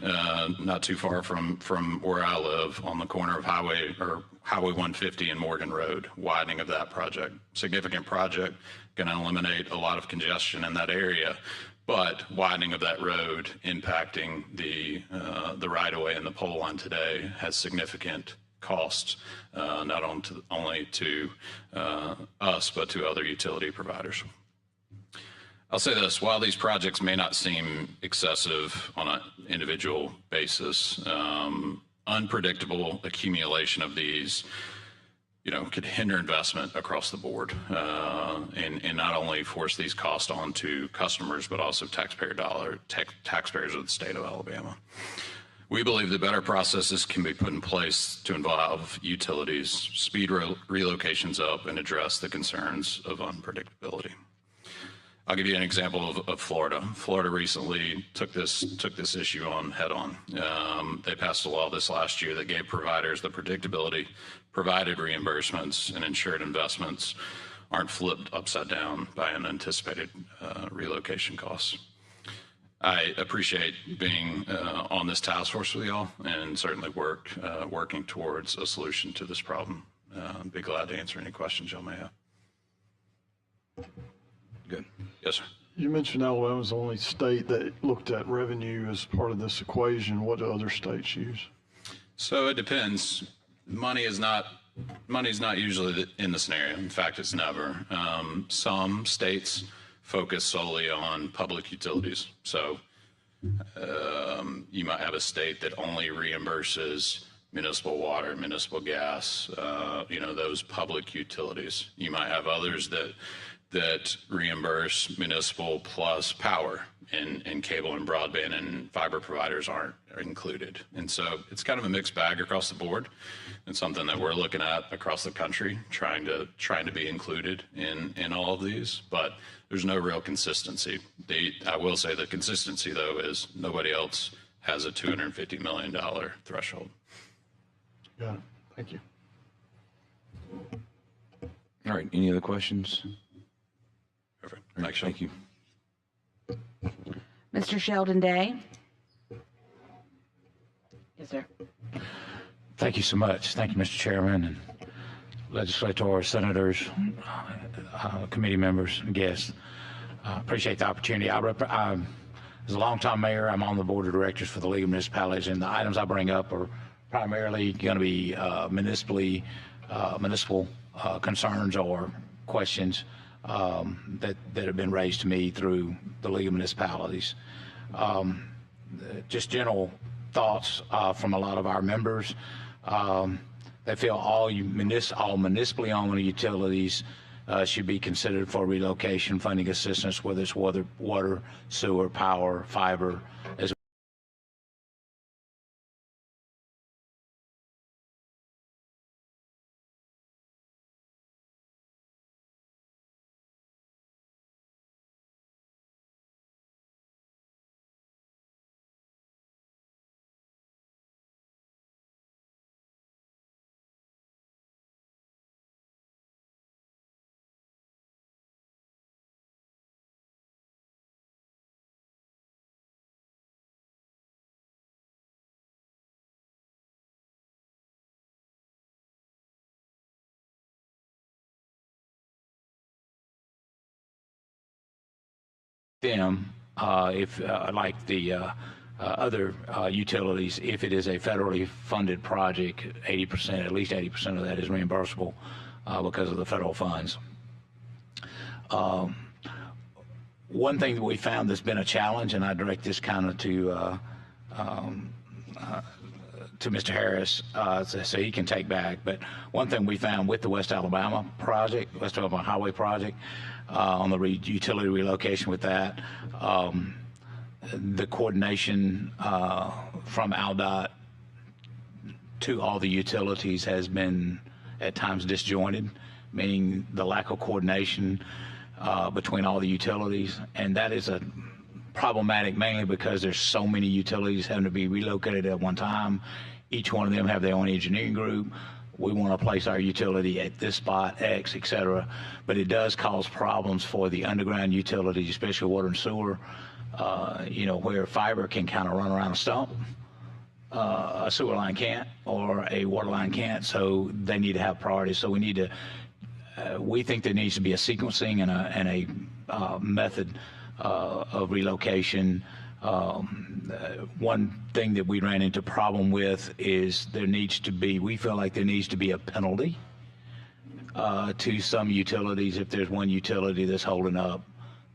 not too far from where I live, on the corner of Highway 150 and Morgan Road, widening of that project. Significant project, going to eliminate a lot of congestion in that area, but widening of that road impacting the right-of-way and the pole line today has significant costs, not only to us, but to other utility providers. I'll say this, while these projects may not seem excessive on an individual basis, unpredictable accumulation of these could hinder investment across the board and not only force these costs onto customers, but also taxpayers of the state of Alabama. We believe that better processes can be put in place to involve utilities, speed relocations up, and address the concerns of unpredictability. I'll give you an example of Florida. Florida recently took this issue on head on. They passed a law this last year that gave providers the predictability, provided reimbursements, and ensured investments aren't flipped upside down by unanticipated relocation costs. I appreciate being on this task force with y'all, and certainly working towards a solution to this problem. I'd be glad to answer any questions y'all may have. Good. Yes, sir. You mentioned Alabama's the only state that looked at revenue as part of this equation. What do other states use? So it depends. Money's not usually in the scenario. In fact, it's never. Some states focus solely on public utilities. So you might have a state that only reimburses municipal water, municipal gas, those public utilities. You might have others that reimburse municipal plus power, and cable and broadband and fiber providers aren't included. And so it's kind of a mixed bag across the board, and something that we're looking at across the country, trying to be included in all of these, but there's no real consistency. I will say the consistency, though, is nobody else has a $250 million threshold. Got it. Thank you. All right. Any other questions? Perfect. All right, thank you. Mr. Sheldon Day? Yes, sir. Thank you so much. Thank you, Mr. Chairman, and legislators, senators, committee members, and guests. Appreciate the opportunity. As a longtime mayor, I'm on the board of directors for the League of Municipalities, and the items I bring up are primarily going to be municipal concerns or questions that have been raised to me through the League of Municipalities. Just general thoughts from a lot of our members. They feel all municipally owned utilities should be considered for relocation funding assistance, whether it's water, sewer, power, fiber, as them, if like the other utilities, if it is a federally funded project, 80%, at least 80% of that is reimbursable because of the federal funds. One thing that we found that's been a challenge, and I direct this kind of to Mr. Harris so he can take back, but one thing we found with the West Alabama Highway project, on the utility relocation with that, the coordination from AlDOT to all the utilities has been at times disjointed, meaning the lack of coordination between all the utilities, and that is a problematic mainly because there's so many utilities having to be relocated at one time. Each one of them have their own engineering group. We want to place our utility at this spot, X, et cetera. But it does cause problems for the underground utilities, especially water and sewer, where fiber can kind of run around a stump. A sewer line can't, or a water line can't, so they need to have priorities. So we think there needs to be a sequencing and a method of relocation. One thing that we ran into problem with is we feel like there needs to be a penalty to some utilities if there's one utility that's holding up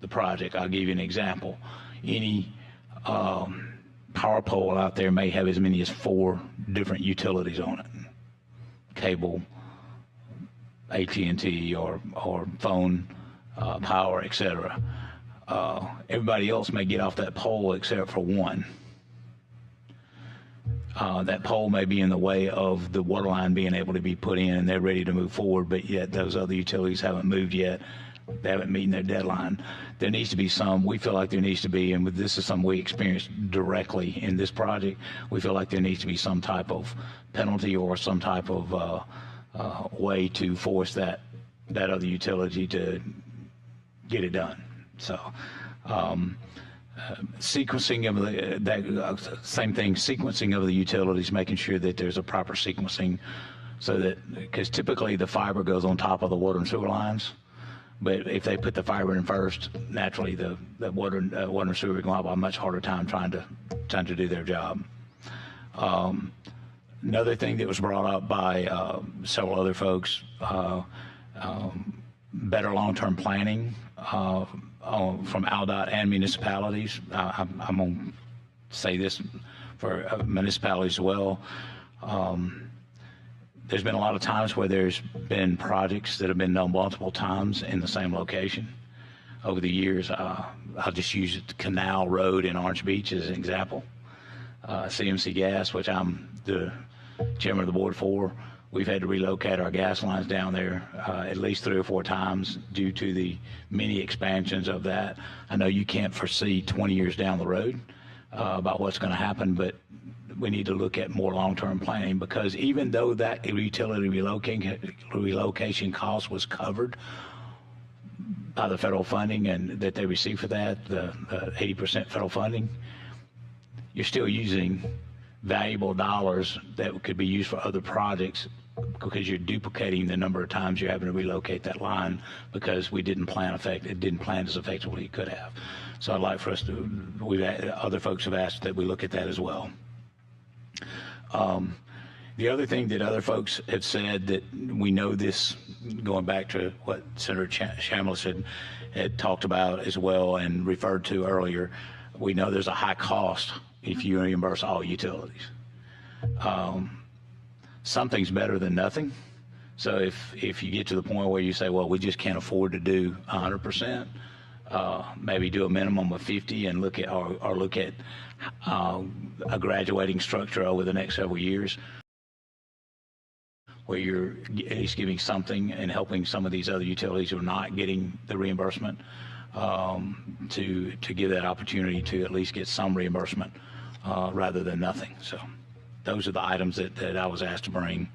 the project. I'll give you an example. Any power pole out there may have as many as 4 different utilities on it: cable, AT&T, or phone, power, etc. Everybody else may get off that pole except for one. That pole may be in the way of the water line being able to be put in, and they're ready to move forward, but yet those other utilities haven't moved yet. They haven't met their deadline. There needs to be we feel like there needs to be, and this is something we experienced directly in this project, we feel like there needs to be some type of penalty or some type of way to force that other utility to get it done. So sequencing of sequencing of the utilities, making sure that there's a proper sequencing, so that, because typically the fiber goes on top of the water and sewer lines, but if they put the fiber in first, naturally the water and sewer are going to have a much harder time trying to do their job. Another thing that was brought up by several other folks, better long-term planning from AlDOT and municipalities. I'm going to say this for municipalities as well. There's been a lot of times where there's been projects that have been done multiple times in the same location over the years. I'll just use Canal Road in Orange Beach as an example. CMC Gas, which I'm the chairman of the board for, we've had to relocate our gas lines down there at least 3 or 4 times due to the many expansions of that. I know you can't foresee 20 years down the road about what's going to happen, but we need to look at more long-term planning, because even though that utility relocation cost was covered by the federal funding and that they received for that, the 80% federal funding, you're still using valuable dollars that could be used for other projects because you're duplicating the number of times you're having to relocate that line because we didn't plan it didn't plan as effectively as it could have. So I'd like for us to, other folks have asked that we look at that as well. The other thing that other folks have said that we know this, going back to what Senator Chambliss had talked about as well and referred to earlier, we know there's a high cost if you reimburse all utilities. Something's better than nothing. So if you get to the point where you say, well, we just can't afford to do 100%, maybe do a minimum of 50 and look at or look at a graduating structure over the next several years, where you're at least giving something and helping some of these other utilities who are not getting the reimbursement to give that opportunity to at least get some reimbursement rather than nothing. So those are the items that I was asked to bring.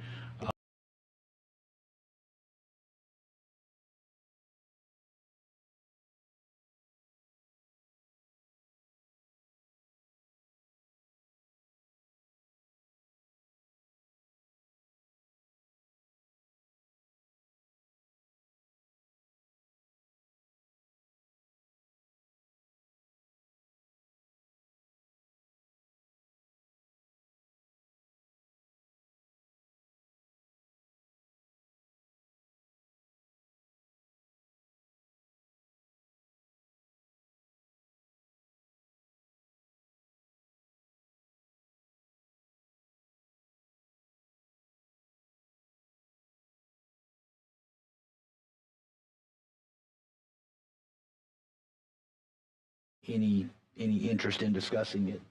Any interest in discussing it?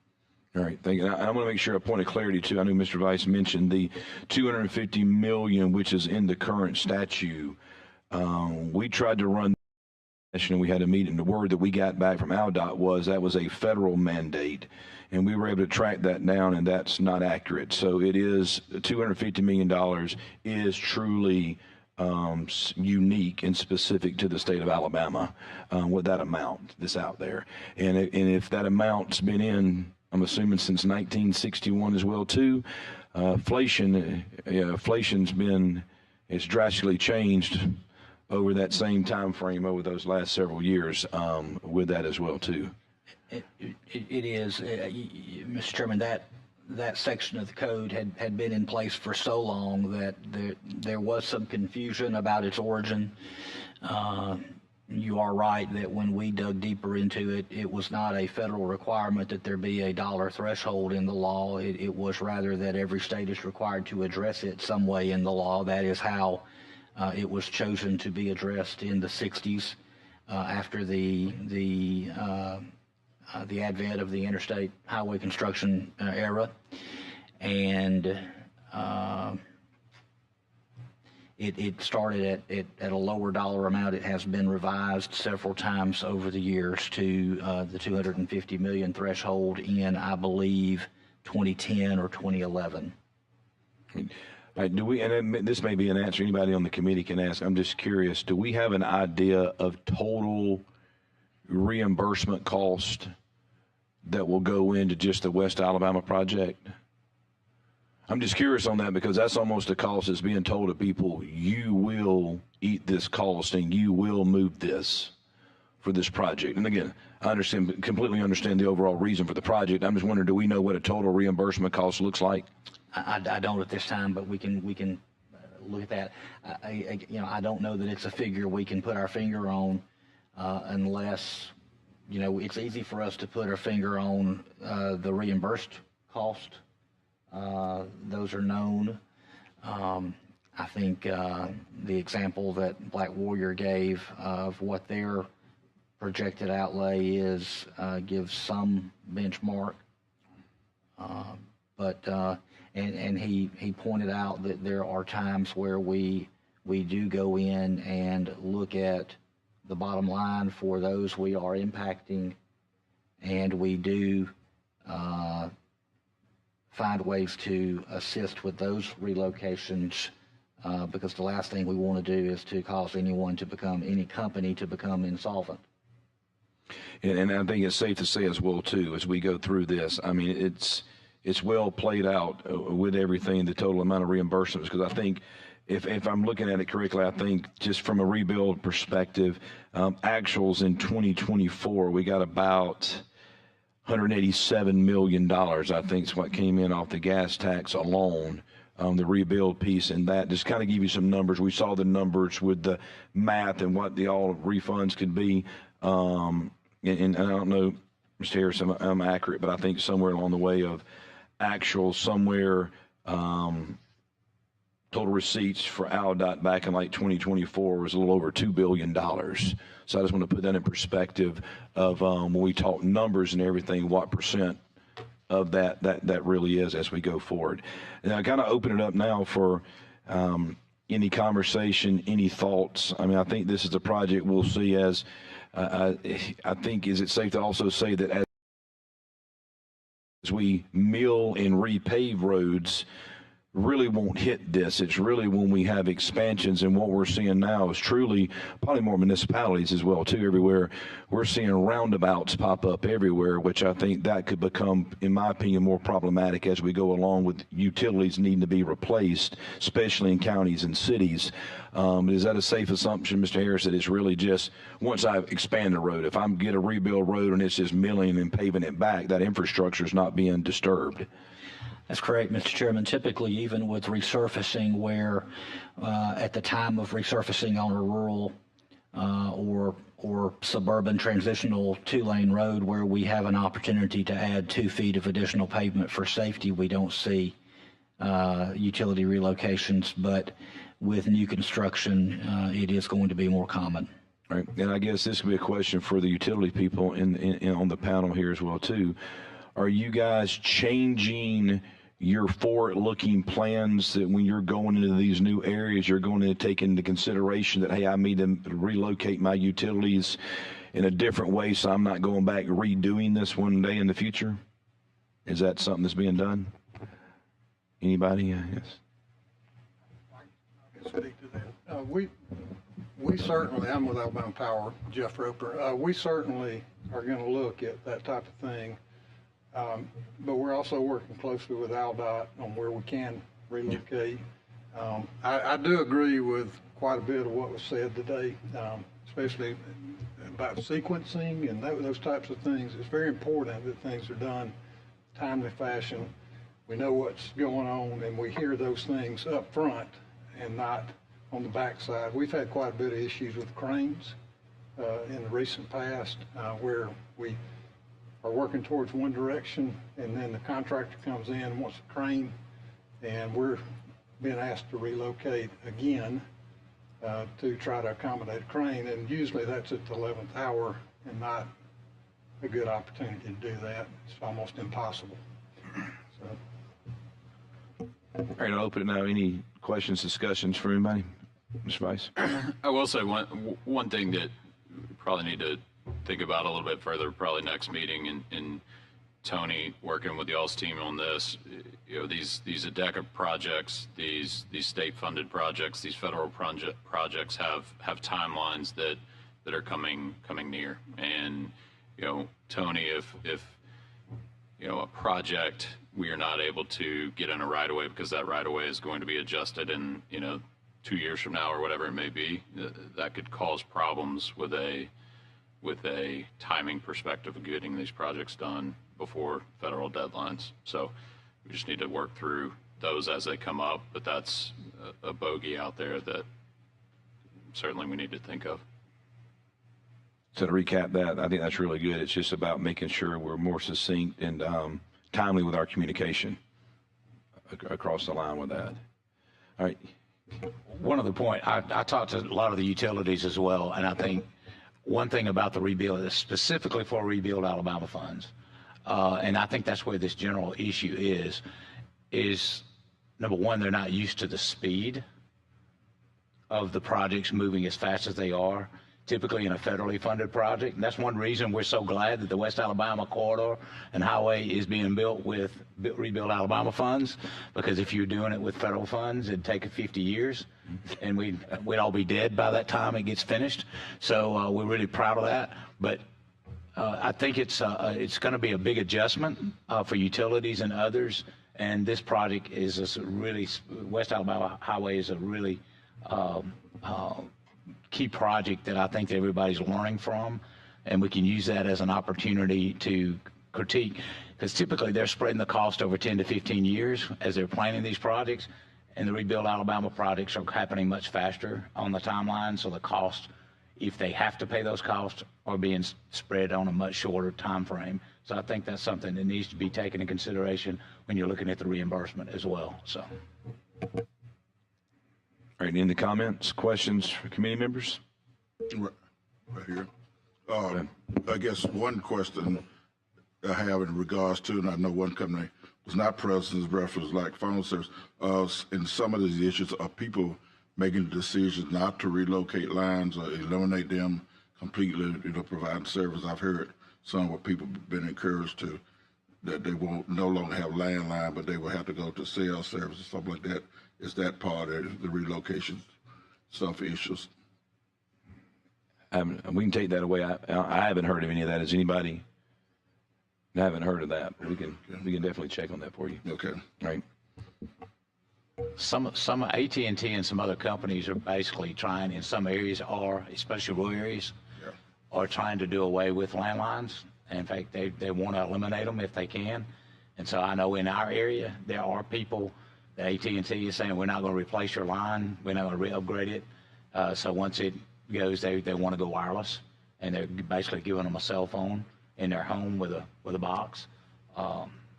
All right, thank you. I want to make sure a point of clarity too. I know Mr. Vice mentioned the $250 million, which is in the current statute. We tried to run and we had a meeting. The word that we got back from ALDOT was that was a federal mandate, and we were able to track that down, and that's not accurate. So it is $250 million is truly unique and specific to the state of Alabama with that amount that's out there. And if that amount's been in, I'm assuming since 1961 as well too, inflation's been, it's drastically changed over that same time frame over those last several years with that as well too. It is, Mr. Chairman, that section of the code had been in place for so long that there was some confusion about its origin. You are right that when we dug deeper into it, it was not a federal requirement that there be a dollar threshold in the law. It was rather that every state is required to address it some way in the law. That is how it was chosen to be addressed in the 60s after the advent of the interstate highway construction era, and it started at a lower dollar amount. It has been revised several times over the years to the $250 million threshold in, I believe, 2010 or 2011. Do we, and this may be an answer anybody on the committee can ask, I'm just curious, do we have an idea of total reimbursement cost that will go into just the West Alabama project? I'm just curious on that because that's almost a cost that's being told to people, you will eat this cost and you will move this for this project. And again, I completely understand the overall reason for the project. I'm just wondering, do we know what a total reimbursement cost looks like? I don't at this time, but we can look at that. I don't know that it's a figure we can put our finger on unless, it's easy for us to put our finger on the reimbursed cost. Those are known. I think the example that Black Warrior gave of what their projected outlay is gives some benchmark. And he pointed out that there are times where we do go in and look at the bottom line for those we are impacting, and we do find ways to assist with those relocations because the last thing we want to do is to cause any company to become insolvent. And I think it's safe to say as well too, as we go through this, I mean, it's well played out with everything, the total amount of reimbursements, because I think if I'm looking at it correctly, I think just from a rebuild perspective, actuals in 2024, we got about $187 million, I think is what came in off the gas tax alone, the rebuild piece. And that just kind of give you some numbers. We saw the numbers with the math and what the all refunds could be. And I don't know, Mr. Harris, I'm accurate, but I think somewhere along the way of actual somewhere, total receipts for ALDOT back in like 2024 was a little over $2 billion. So I just want to put that in perspective of when we talk numbers and everything, what percent of that really is as we go forward. And I kind of open it up now for any conversation, any thoughts. I mean, I think this is a project we'll see as, I think, is it safe to also say that as we mill and repave roads, really won't hit this. It's really when we have expansions, and what we're seeing now is truly probably more municipalities as well too. Everywhere we're seeing roundabouts pop up everywhere, which I think that could become, in my opinion, more problematic as we go along with utilities needing to be replaced, especially in counties and cities. Is that a safe assumption, Mr. Harris, that it's really just once I expand the road, if I'm get a rebuild road and it's just milling and paving it back, that infrastructure is not being disturbed? That's correct, Mr. Chairman. Typically, even with resurfacing where at the time of resurfacing on a rural or suburban transitional two-lane road where we have an opportunity to add 2 feet of additional pavement for safety, we don't see utility relocations, but with new construction, it is going to be more common. Right, and I guess this would be a question for the utility people in on the panel here as well too. Are you guys changing your forward-looking plans that when you're going into these new areas, you're going to take into consideration that, hey, I need to relocate my utilities in a different way so I'm not going back redoing this one day in the future? Is that something that's being done? Anybody? Yes. I can speak to that. We certainly, I'm with Alabama Power, Jeff Roper, we certainly are going to look at that type of thing. But we're also working closely with ALDOT on where we can relocate. I do agree with quite a bit of what was said today, especially about sequencing and those types of things. It's very important that things are done in a timely fashion. We know what's going on, and we hear those things up front and not on the backside. We've had quite a bit of issues with cranes in the recent past where we are working towards one direction, and then the contractor comes in and wants a crane, and we're being asked to relocate again to try to accommodate a crane, and usually that's at the 11th hour and not a good opportunity to do that. It's almost impossible. So. All right, I'll open it now. Any questions, discussions for anybody? Mr. Vice? I will say one thing that we probably need to think about a little bit further, probably next meeting, and Tony working with y'all's team on this. You know, these ADECA projects, these state-funded projects, these federal projects have timelines that are coming near. And you know, Tony, if you know a project we are not able to get in a right of way because that right of way is going to be adjusted in 2 years from now or whatever it may be, that could cause problems with a timing perspective of getting these projects done before federal deadlines. So we just need to work through those as they come up, but that's a bogey out there that certainly we need to think of. So to recap that, I think that's really good. It's just about making sure we're more succinct and timely with our communication across the line with that. All right. One other point, I talked to a lot of the utilities as well, and I think one thing about the rebuild is specifically for Rebuild Alabama funds, and I think that's where this general issue is number one, they're not used to the speed of the projects moving as fast as they are, typically in a federally funded project. And that's one reason we're so glad that the West Alabama corridor and highway is being built with Rebuild Alabama funds, because if you're doing it with federal funds, it'd take 50 years and we'd all be dead by that time it gets finished. So we're really proud of that. But I think it's going to be a big adjustment for utilities and others. And this project is a really, West Alabama Highway is a really key project that I think everybody's learning from. And we can use that as an opportunity to critique, because typically they're spreading the cost over 10 to 15 years as they're planning these projects. And the Rebuild Alabama projects are happening much faster on the timeline. So the cost, if they have to pay those costs, are being spread on a much shorter time frame. So I think that's something that needs to be taken into consideration when you're looking at the reimbursement as well. So. All right, any comments, questions for committee members? Right here. I guess one question I have in regards to, and I know one company was not present, as reference like phone service. In some of these issues, are people making decisions not to relocate lines or eliminate them completely, providing service? I've heard some where people have been encouraged to, that they won't no longer have landline, but they will have to go to cell service or something like that. Is that part of the relocation stuff issues? We can take that away. I haven't heard of any of that. Has anybody? I haven't heard of that. We can definitely check on that for you. Okay. All right. Some AT&T and some other companies are basically trying in some areas, or especially rural areas, are trying to do away with landlines. In fact, they want to eliminate them if they can. And so I know in our area there are people that AT&T is saying, we're not going to replace your line, we're not going to re-upgrade it. So once it goes, they want to go wireless, and they're basically giving them a cell phone in their home with a box.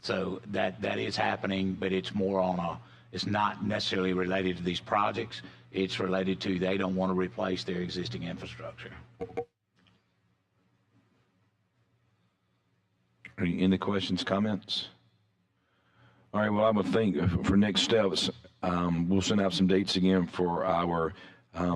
So that is happening, but it's more on it's not necessarily related to these projects. It's related to they don't want to replace their existing infrastructure. Any questions, comments? All right, well, I would think for next steps, we'll send out some dates again for our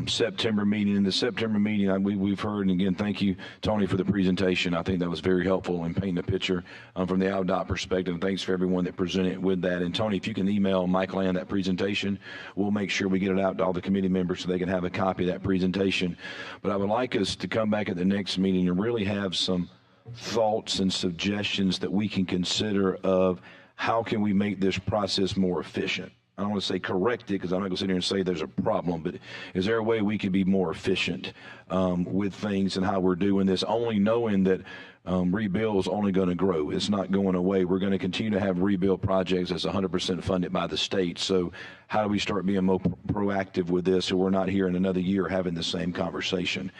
September meeting. In the September meeting, we've heard, and again, thank you, Tony, for the presentation. I think that was very helpful in painting a picture from the AlDOT perspective. Thanks for everyone that presented with that. And Tony, if you can email Mike Land that presentation, we'll make sure we get it out to all the committee members so they can have a copy of that presentation. But I would like us to come back at the next meeting and really have some thoughts and suggestions that we can consider of how can we make this process more efficient. I don't want to say correct it, because I'm not going to sit here and say there's a problem, but is there a way we could be more efficient with things and how we're doing this, only knowing that rebuild is only going to grow. It's not going away. We're going to continue to have rebuild projects that's 100% funded by the state. So how do we start being more proactive with this so we're not here in another year having the same conversation?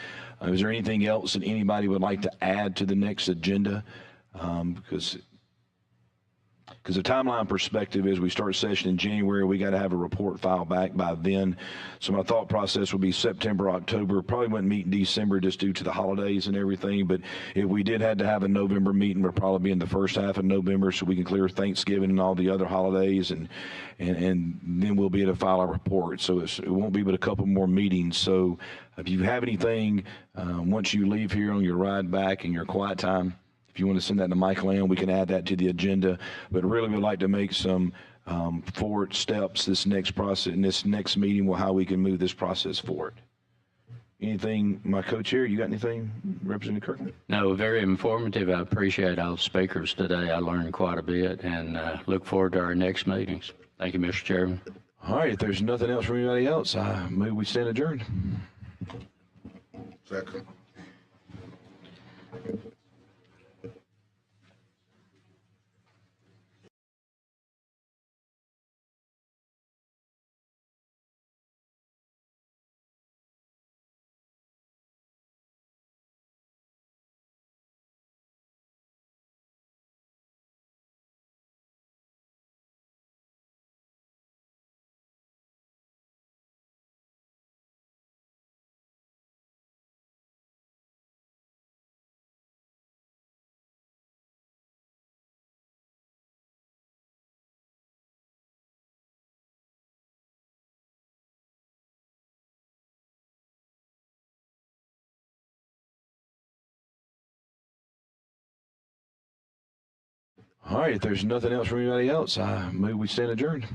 Is there anything else that anybody would like to add to the next agenda? Because the timeline perspective is we start session in January, we got to have a report filed back by then. So my thought process would be September, October, probably wouldn't meet in December just due to the holidays and everything. But if we did have to have a November meeting, we'll probably be in the first half of November so we can clear Thanksgiving and all the other holidays, and then we'll be able to file our report. So it won't be but a couple more meetings. So if you have anything, once you leave here on your ride back in your quiet time, if you want to send that to Mike Land, we can add that to the agenda. But really, we'd like to make some forward steps this next process, in this next meeting, how we can move this process forward. Anything, my co-chair, you got anything, Representative Kirkland? No, very informative. I appreciate all the speakers today. I learned quite a bit, and look forward to our next meetings. Thank you, Mr. Chairman. All right, if there's nothing else from anybody else, I move we stand adjourned. Second. All right, if there's nothing else from anybody else, I move we stand adjourned.